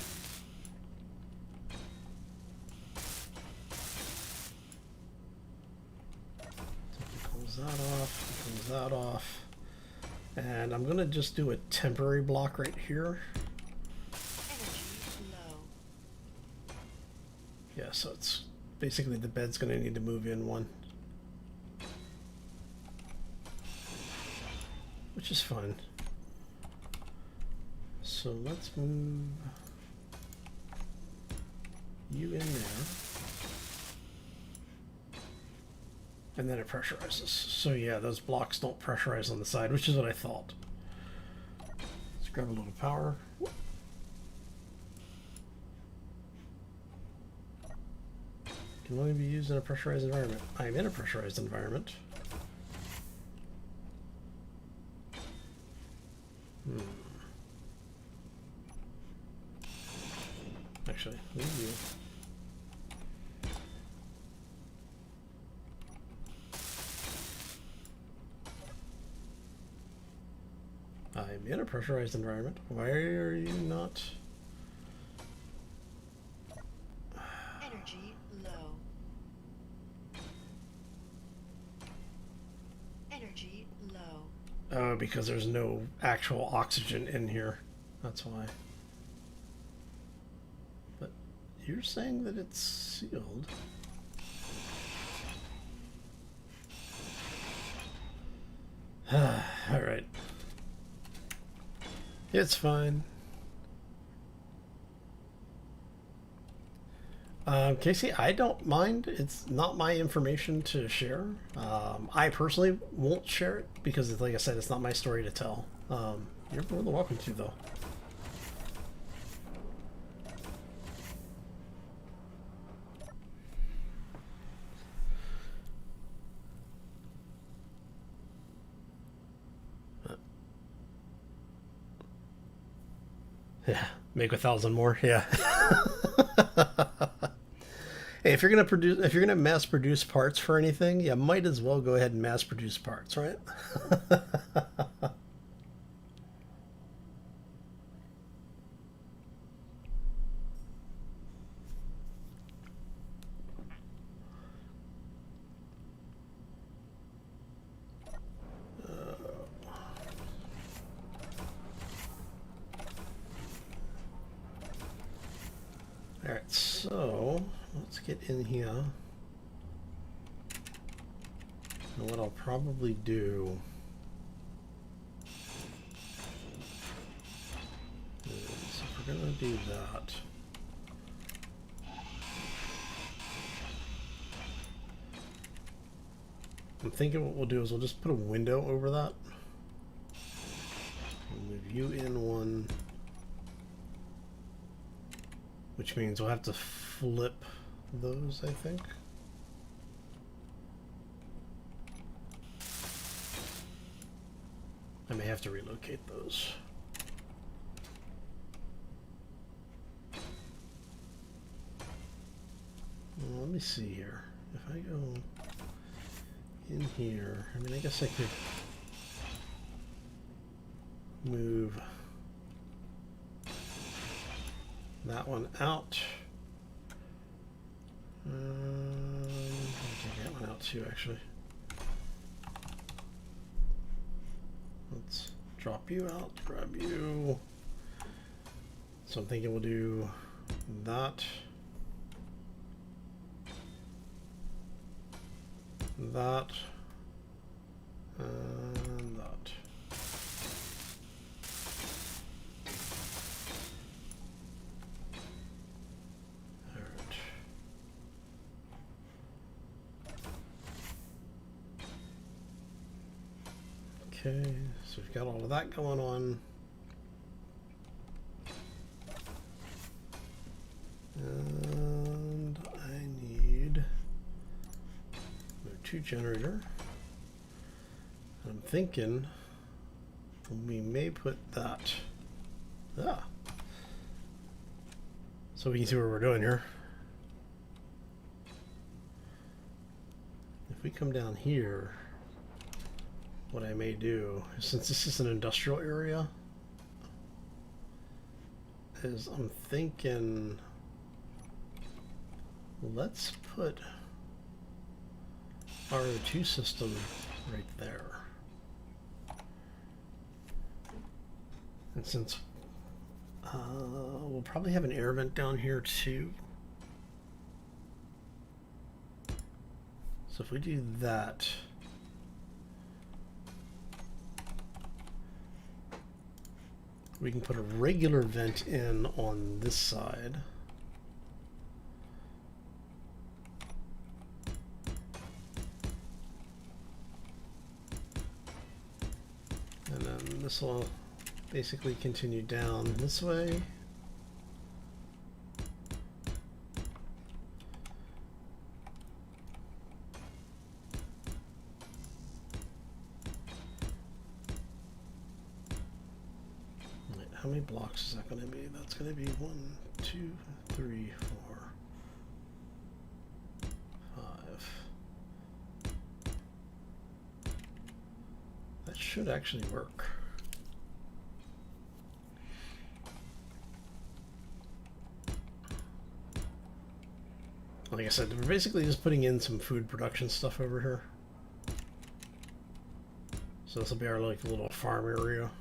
That off, comes that off, and I'm gonna just do a temporary block right here. Energy low. Yeah, so it's basically the bed's gonna need to move in one, which is fine. So let's move you in there. And then it pressurizes. So yeah, those blocks don't pressurize on the side, which is what I thought. Let's grab a little power. Can only be used in a pressurized environment. I'm in a pressurized environment. Actually, leave you. I'm in a pressurized environment. Why are you not? Energy low. Energy low. Oh, because there's no actual oxygen in here. That's why. But you're saying that it's sealed. All right. It's fine. Casey, I don't mind. It's not my information to share. I personally won't share it because, like I said, it's not my story to tell. You're more than welcome to, though. Yeah, make 1,000 more. Yeah. Hey, if you're gonna mass produce parts for anything, you might as well go ahead and mass produce parts, right? All right, so let's get in here. And what I'll probably do is, if we're gonna do that, I'm thinking what we'll do is we'll just put a window over that. We'll move you in one, which means we'll have to flip those, I think. I may have to relocate those. Well, let me see here. If I go in here, I mean, I guess I could move that one out. I'll take that one out too, actually. Let's drop you out, grab you. So I'm thinking we'll do that. That. And that. Alright. Okay, so we've got all of that going on. And I need two generator. I'm thinking we may put that. So we can see what we're doing here. If we come down here, what I may do, since this is an industrial area, is I'm thinking let's put our O2 system right there. And since we'll probably have an air vent down here too. So if we do that, we can put a regular vent in on this side. And then this will basically continue down this way. Wait, how many blocks is that going to be? That's going to be 1, 2, 3, 4, 5. That should actually work. Like I said, we're basically just putting in some food production stuff over here. So this will be our like little farm area.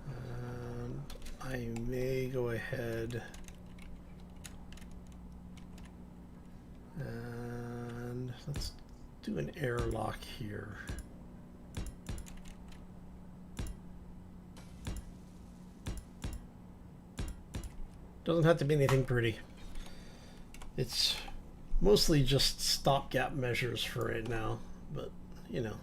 And I may go ahead and let's do an airlock here. Doesn't have to be anything pretty. It's mostly just stopgap measures for right now, but you know.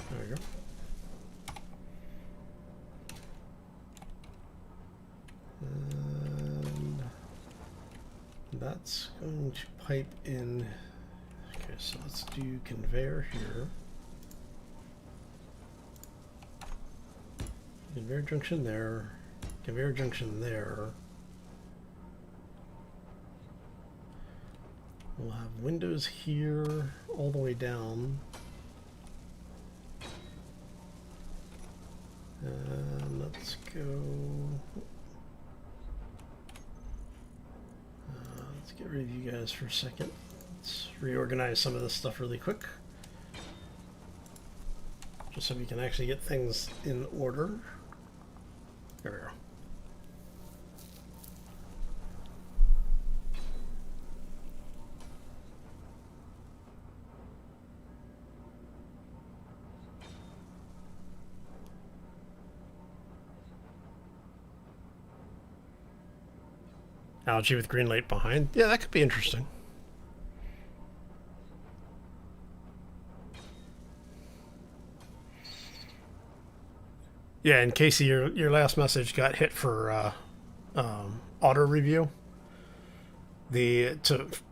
There we go. And that's going to pipe in. Okay, so let's do conveyor here. Conveyor junction there, conveyor junction there. We'll have windows here all the way down. And let's go. Let's get rid of you guys for a second. Let's reorganize some of this stuff really quick, just so we can actually get things in order. There we go. Algae with green light behind. Yeah, that could be interesting. Yeah, and Casey, your last message got hit for auto review. The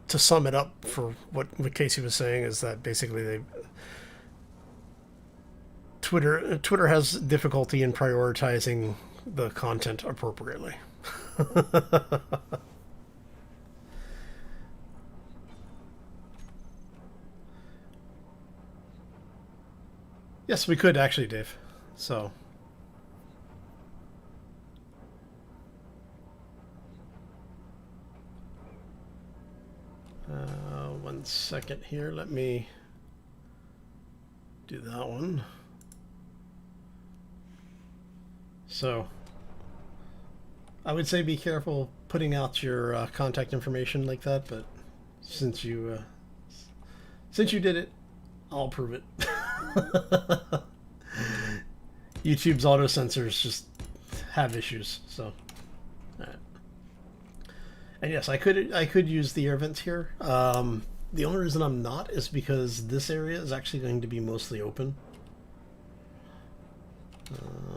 to sum it up for what Casey was saying is that basically Twitter has difficulty in prioritizing the content appropriately. Yes, we could actually, Dave. So, 1 second here. Let me do that one. So, I would say be careful putting out your contact information like that, but since you did it, I'll prove it. YouTube's auto censors just have issues, so. All right. And yes, I could use the air vents here. The only reason I'm not is because this area is actually going to be mostly open.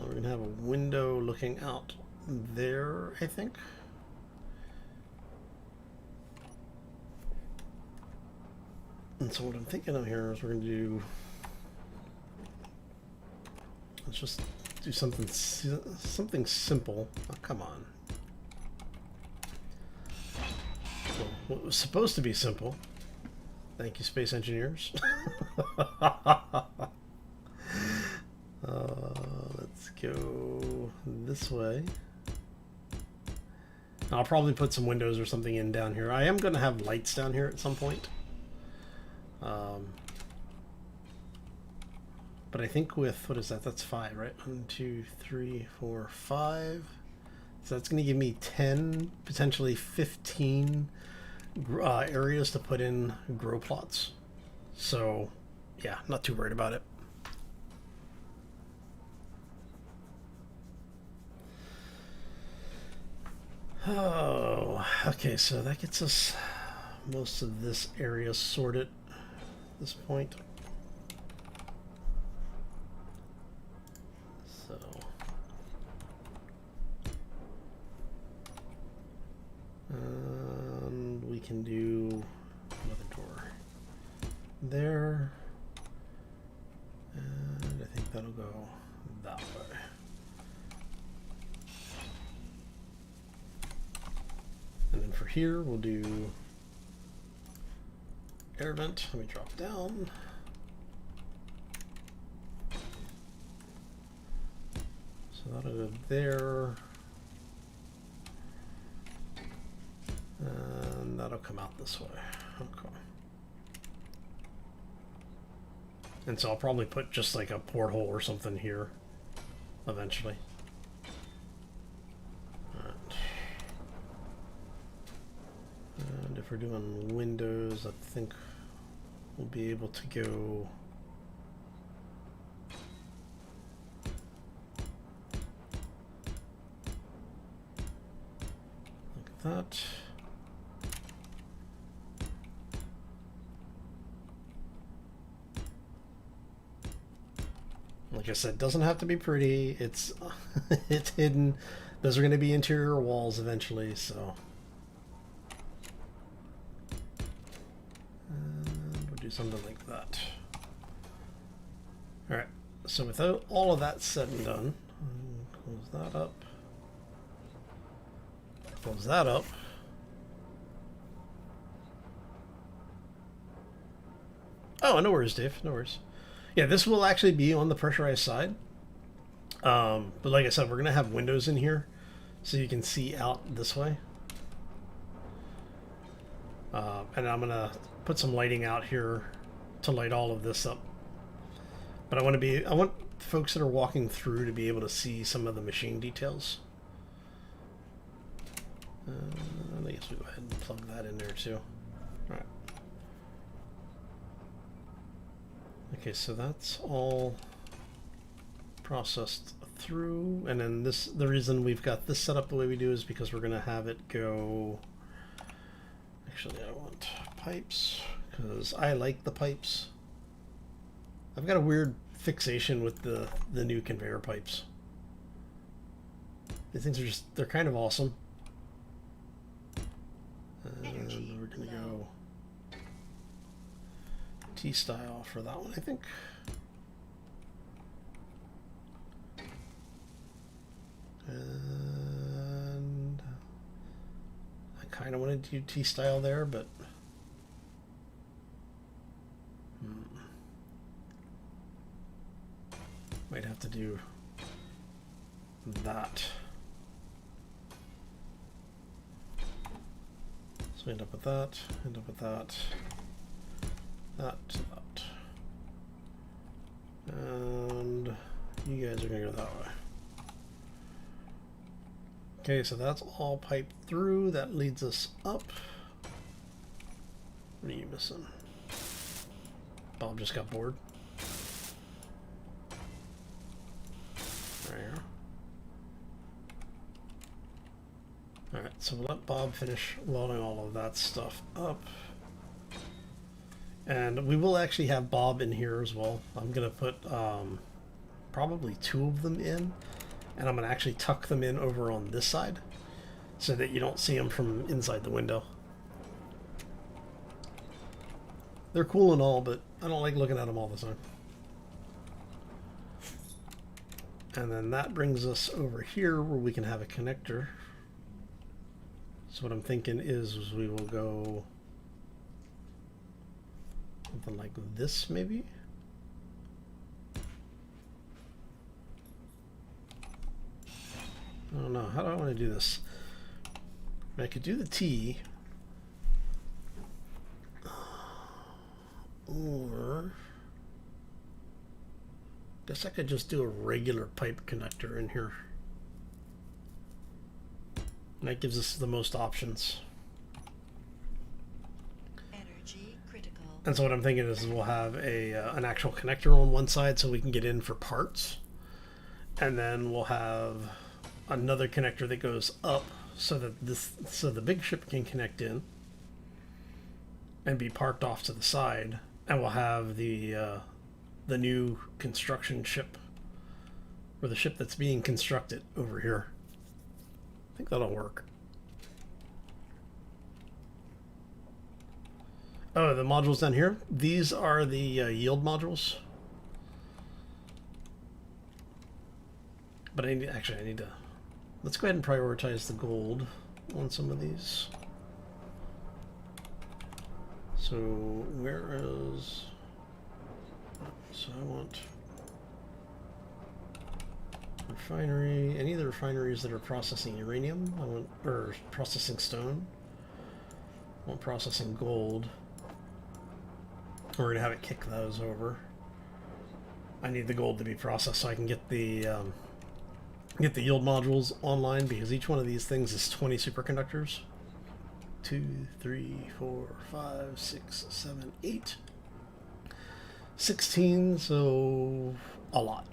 We're gonna have a window looking out there, I think. And so what I'm thinking of here is we're gonna do. Let's just do something simple. Oh, come on. Well, what was supposed to be simple. Thank you, space engineers. Let's go this way. I'll probably put some windows or something in down here. I am going to have lights down here at some point. But I think with, what is that? That's 5, right? 1, 2, 3, 4, 5. So that's going to give me 10, potentially 15 areas to put in grow plots. So, yeah, not too worried about it. Oh, okay, so that gets us most of this area sorted at this point. So, we can do another door there, and I think that'll go that way. And then for here, we'll do air vent. Let me drop down. So that'll go there. And that'll come out this way. Okay. And so I'll probably put just like a porthole or something here eventually. And if we're doing windows, I think we'll be able to go like that. Like I said, doesn't have to be pretty. It's it's hidden. Those are going to be interior walls eventually, so. Something like that. Alright, so without all of that said and done, close that up. Close that up. Oh, no worries, Dave. No worries. Yeah, this will actually be on the pressurized side. But like I said, we're going to have windows in here so you can see out this way. And I'm going to put some lighting out here to light all of this up. But I want folks that are walking through to be able to see some of the machine details. I guess we go ahead and plug that in there too. Alright. Okay, so that's all processed through, and then the reason we've got this set up the way we do is because we're going to have it go. Actually, I want pipes because I like the pipes. I've got a weird fixation with the new conveyor pipes. These things are just, they're kind of awesome. And Energy we're going to low. go T-style for that one, I think. And I kind of wanted to do T-style there, but might have to do that. So end up with that, end up with that, that, that. And you guys are going to go that way. Okay, so that's all piped through. That leads us up. What are you missing? Bob just got bored. There. Alright, so we'll let Bob finish loading all of that stuff up. And we will actually have Bob in here as well. I'm going to put probably 2 of them in. And I'm going to actually tuck them in over on this side so that you don't see them from inside the window. They're cool and all, but I don't like looking at them all the time. And then that brings us over here where we can have a connector. So what I'm thinking is we will go something like this maybe. I don't know. How do I want to do this? I could do the T. Or guess I could just do a regular pipe connector in here. And that gives us the most options. Energy critical. And so what I'm thinking is we'll have an actual connector on one side so we can get in for parts. And then we'll have another connector that goes up so that the big ship can connect in and be parked off to the side, and we'll have the new construction ship, or the ship that's being constructed over here. I think that'll work. Oh, the modules down here, these are the yield modules. But I need to, let's go ahead and prioritize the gold on some of these. So where is, so I want refinery, any of the refineries that are processing uranium, I want, or processing stone. I want processing gold. We're gonna have it kick those over. I need the gold to be processed so I can get the yield modules online, because each one of these things is 20 superconductors. 2, 3, 4, 5, 6, 7, 8. 16, so a lot.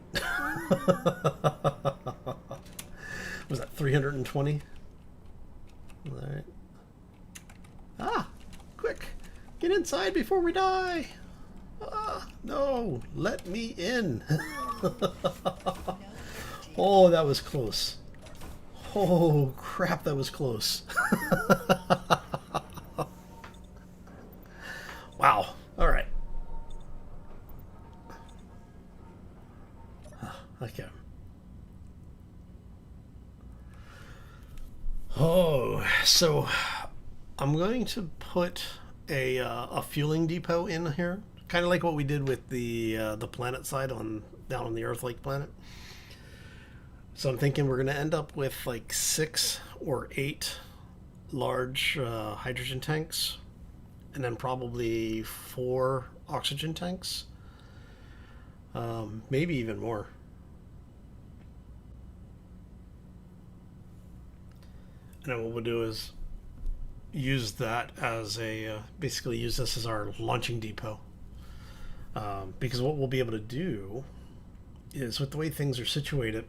Was that 320? Alright. Ah! Quick! Get inside before we die! Ah, no! Let me in! No energy. Oh, that was close. Oh, crap, that was close. Wow. All right. Okay. Oh, so I'm going to put a fueling depot in here, kind of like what we did with the planet side down on the Earth-like planet. So I'm thinking we're going to end up with like 6 or 8 large hydrogen tanks, and then probably 4 oxygen tanks, maybe even more. And then what we'll do is use that as basically use this as our launching depot. Because what we'll be able to do is, with the way things are situated,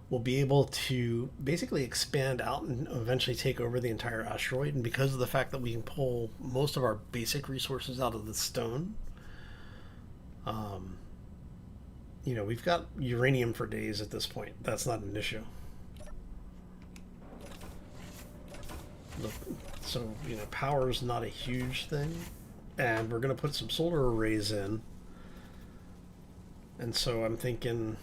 we'll be able to basically expand out and eventually take over the entire asteroid. And because of the fact that we can pull most of our basic resources out of the stone, we've got uranium for days at this point. That's not an issue. So, you know, power is not a huge thing. And we're going to put some solar arrays in. And so I'm thinking,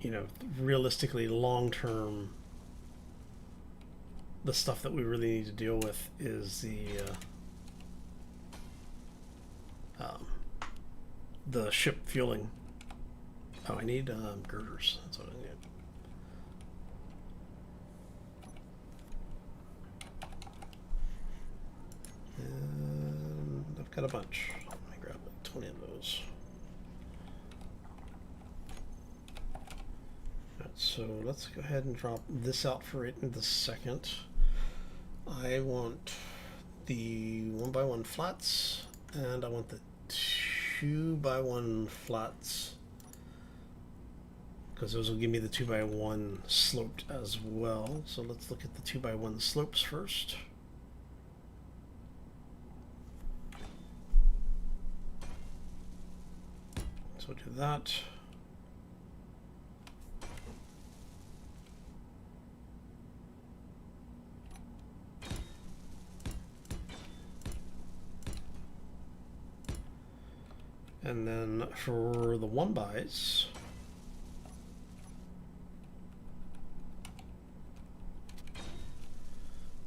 you know, realistically, long term, the stuff that we really need to deal with is the ship fueling. Oh, I need girders. That's what I need. And I've got a bunch. Let me grab 20 of those. Alright, so let's go ahead and drop this out for right in the second. I want the 1x1 flats, and I want the 2x1 flats, because those will give me the 2x1 sloped as well. So let's look at the 2x1 slopes first. So do that. And then for the 1x's,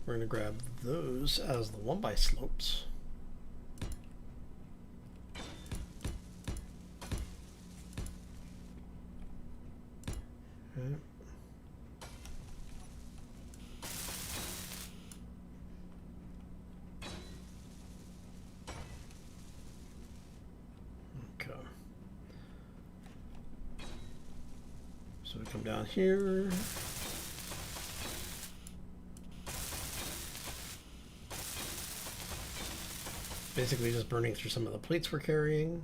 we're going to grab those as the 1x slopes. Okay. So we come down here. Basically just burning through some of the plates we're carrying.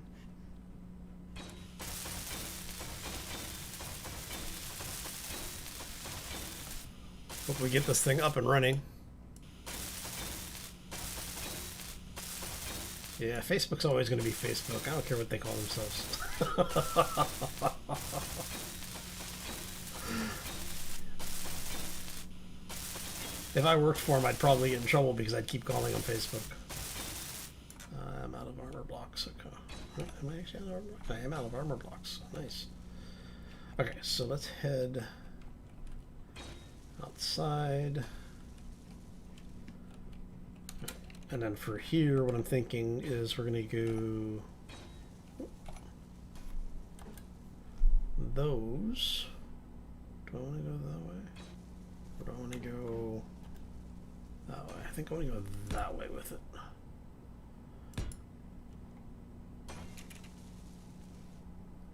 Hope we get this thing up and running. Yeah, Facebook's always going to be Facebook. I don't care what they call themselves. If I worked for them, I'd probably get in trouble because I'd keep calling them Facebook. I'm out of armor blocks. Okay. Am I actually out of armor blocks? I am out of armor blocks. Nice. Okay, so let's head outside. And then for here, what I'm thinking is we're going to go those. Do I want to go that way? Or do I want to go that way? I think I want to go that way with it.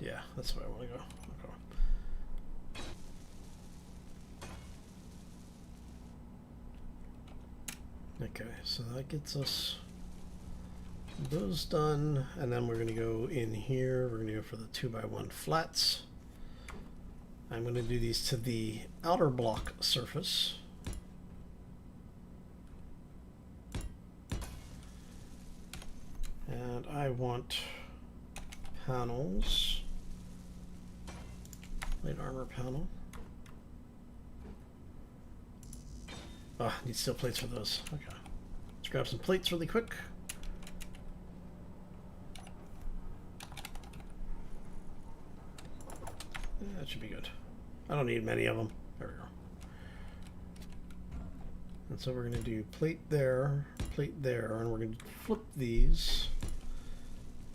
Yeah, that's where I want to go. Okay, so that gets us those done, and then we're going to go in here. We're going to go for the 2x1 flats. I'm going to do these to the outer block surface. And I want panels. Light armor panel. Oh, need steel plates for those. Okay. Let's grab some plates really quick. Yeah, that should be good. I don't need many of them. There we go. And so we're going to do plate there, and we're going to flip these.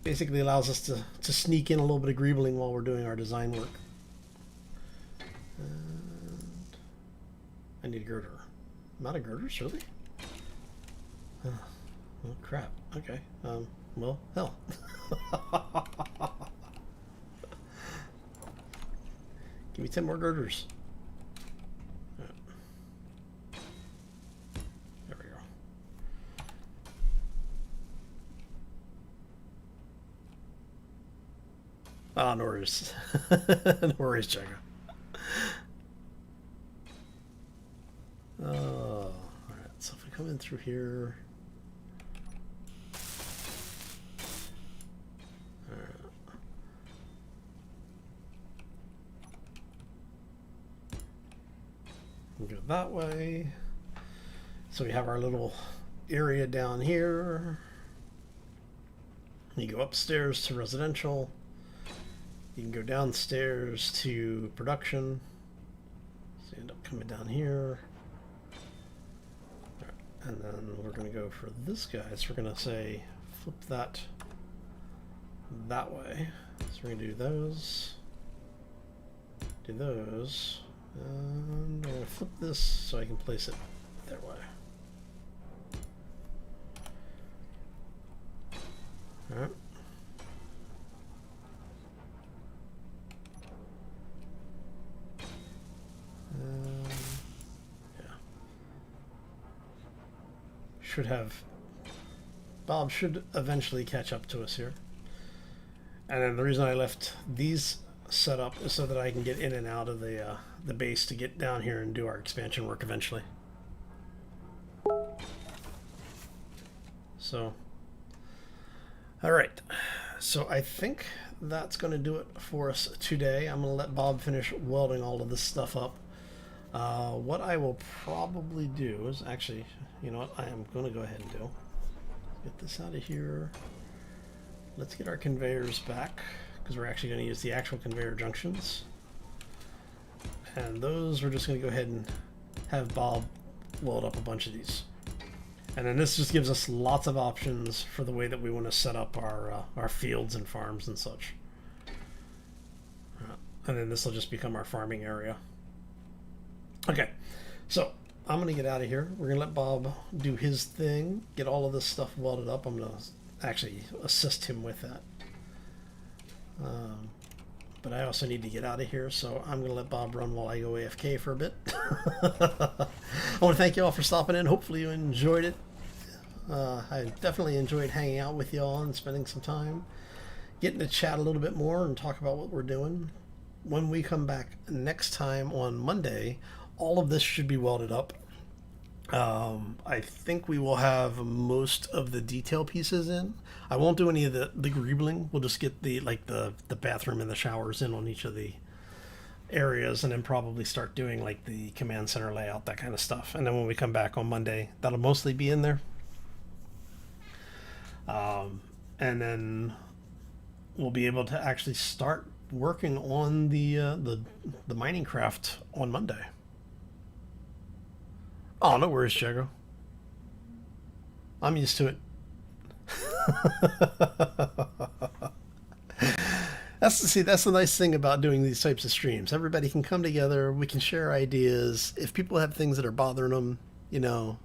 Basically allows us to sneak in a little bit of greebling while we're doing our design work. And I need a girder. I'm out of girders, really? Oh, crap. Okay. Well, hell. Give me 10 more girders. Right. There we go. Ah, no worries. No worries, Jagger. Oh, alright, so if we come in through here. We'll go that way. So we have our little area down here. You go upstairs to residential. You can go downstairs to production. So you end up coming down here. And then we're going to go for this guy. So we're going to say flip that way. So we're going to do those. Do those. And I'm going to flip this so I can place it their way. Alright. Yeah. Bob should eventually catch up to us here. And then the reason I left these set up is so that I can get in and out of the base to get down here and do our expansion work eventually. So, all right. So I think that's going to do it for us today. I'm going to let Bob finish welding all of this stuff up. What I will probably do is actually, you know what, I am going to go ahead and do. Get this out of here. Let's get our conveyors back, because we're actually going to use the actual conveyor junctions. And those, we're just going to go ahead and have Bob weld up a bunch of these. And then this just gives us lots of options for the way that we want to set up our fields and farms and such. And then this will just become our farming area. Okay, so I'm going to get out of here. We're going to let Bob do his thing, get all of this stuff welded up. I'm going to actually assist him with that. But I also need to get out of here, so I'm going to let Bob run while I go AFK for a bit. I want to thank you all for stopping in. Hopefully you enjoyed it. I definitely enjoyed hanging out with you all and spending some time, getting to chat a little bit more and talk about what we're doing. When we come back next time on Monday, all of this should be welded up. I think we will have most of the detail pieces in. I won't do any of the greebling. We'll just get the bathroom and the showers in on each of the areas, and then probably start doing like the command center layout, that kind of stuff. And then when we come back on Monday, that'll mostly be in there. And then we'll be able to actually start working on the mining craft on Monday. Oh, no worries, Jago. I'm used to it. That's the nice thing about doing these types of streams. Everybody can come together. We can share ideas. If people have things that are bothering them, you know,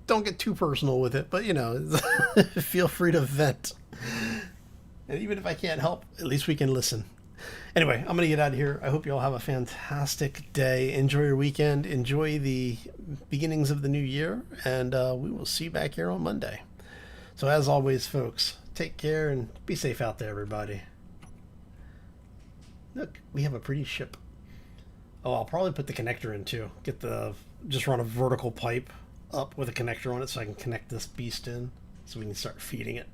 don't get too personal with it, but, you know, feel free to vent. And even if I can't help, at least we can listen. Anyway, I'm going to get out of here. I hope you all have a fantastic day. Enjoy your weekend. Enjoy the beginnings of the new year. And we will see you back here on Monday. So as always, folks, take care and be safe out there, everybody. Look, we have a pretty ship. Oh, I'll probably put the connector in too. Just run a vertical pipe up with a connector on it so I can connect this beast in so we can start feeding it.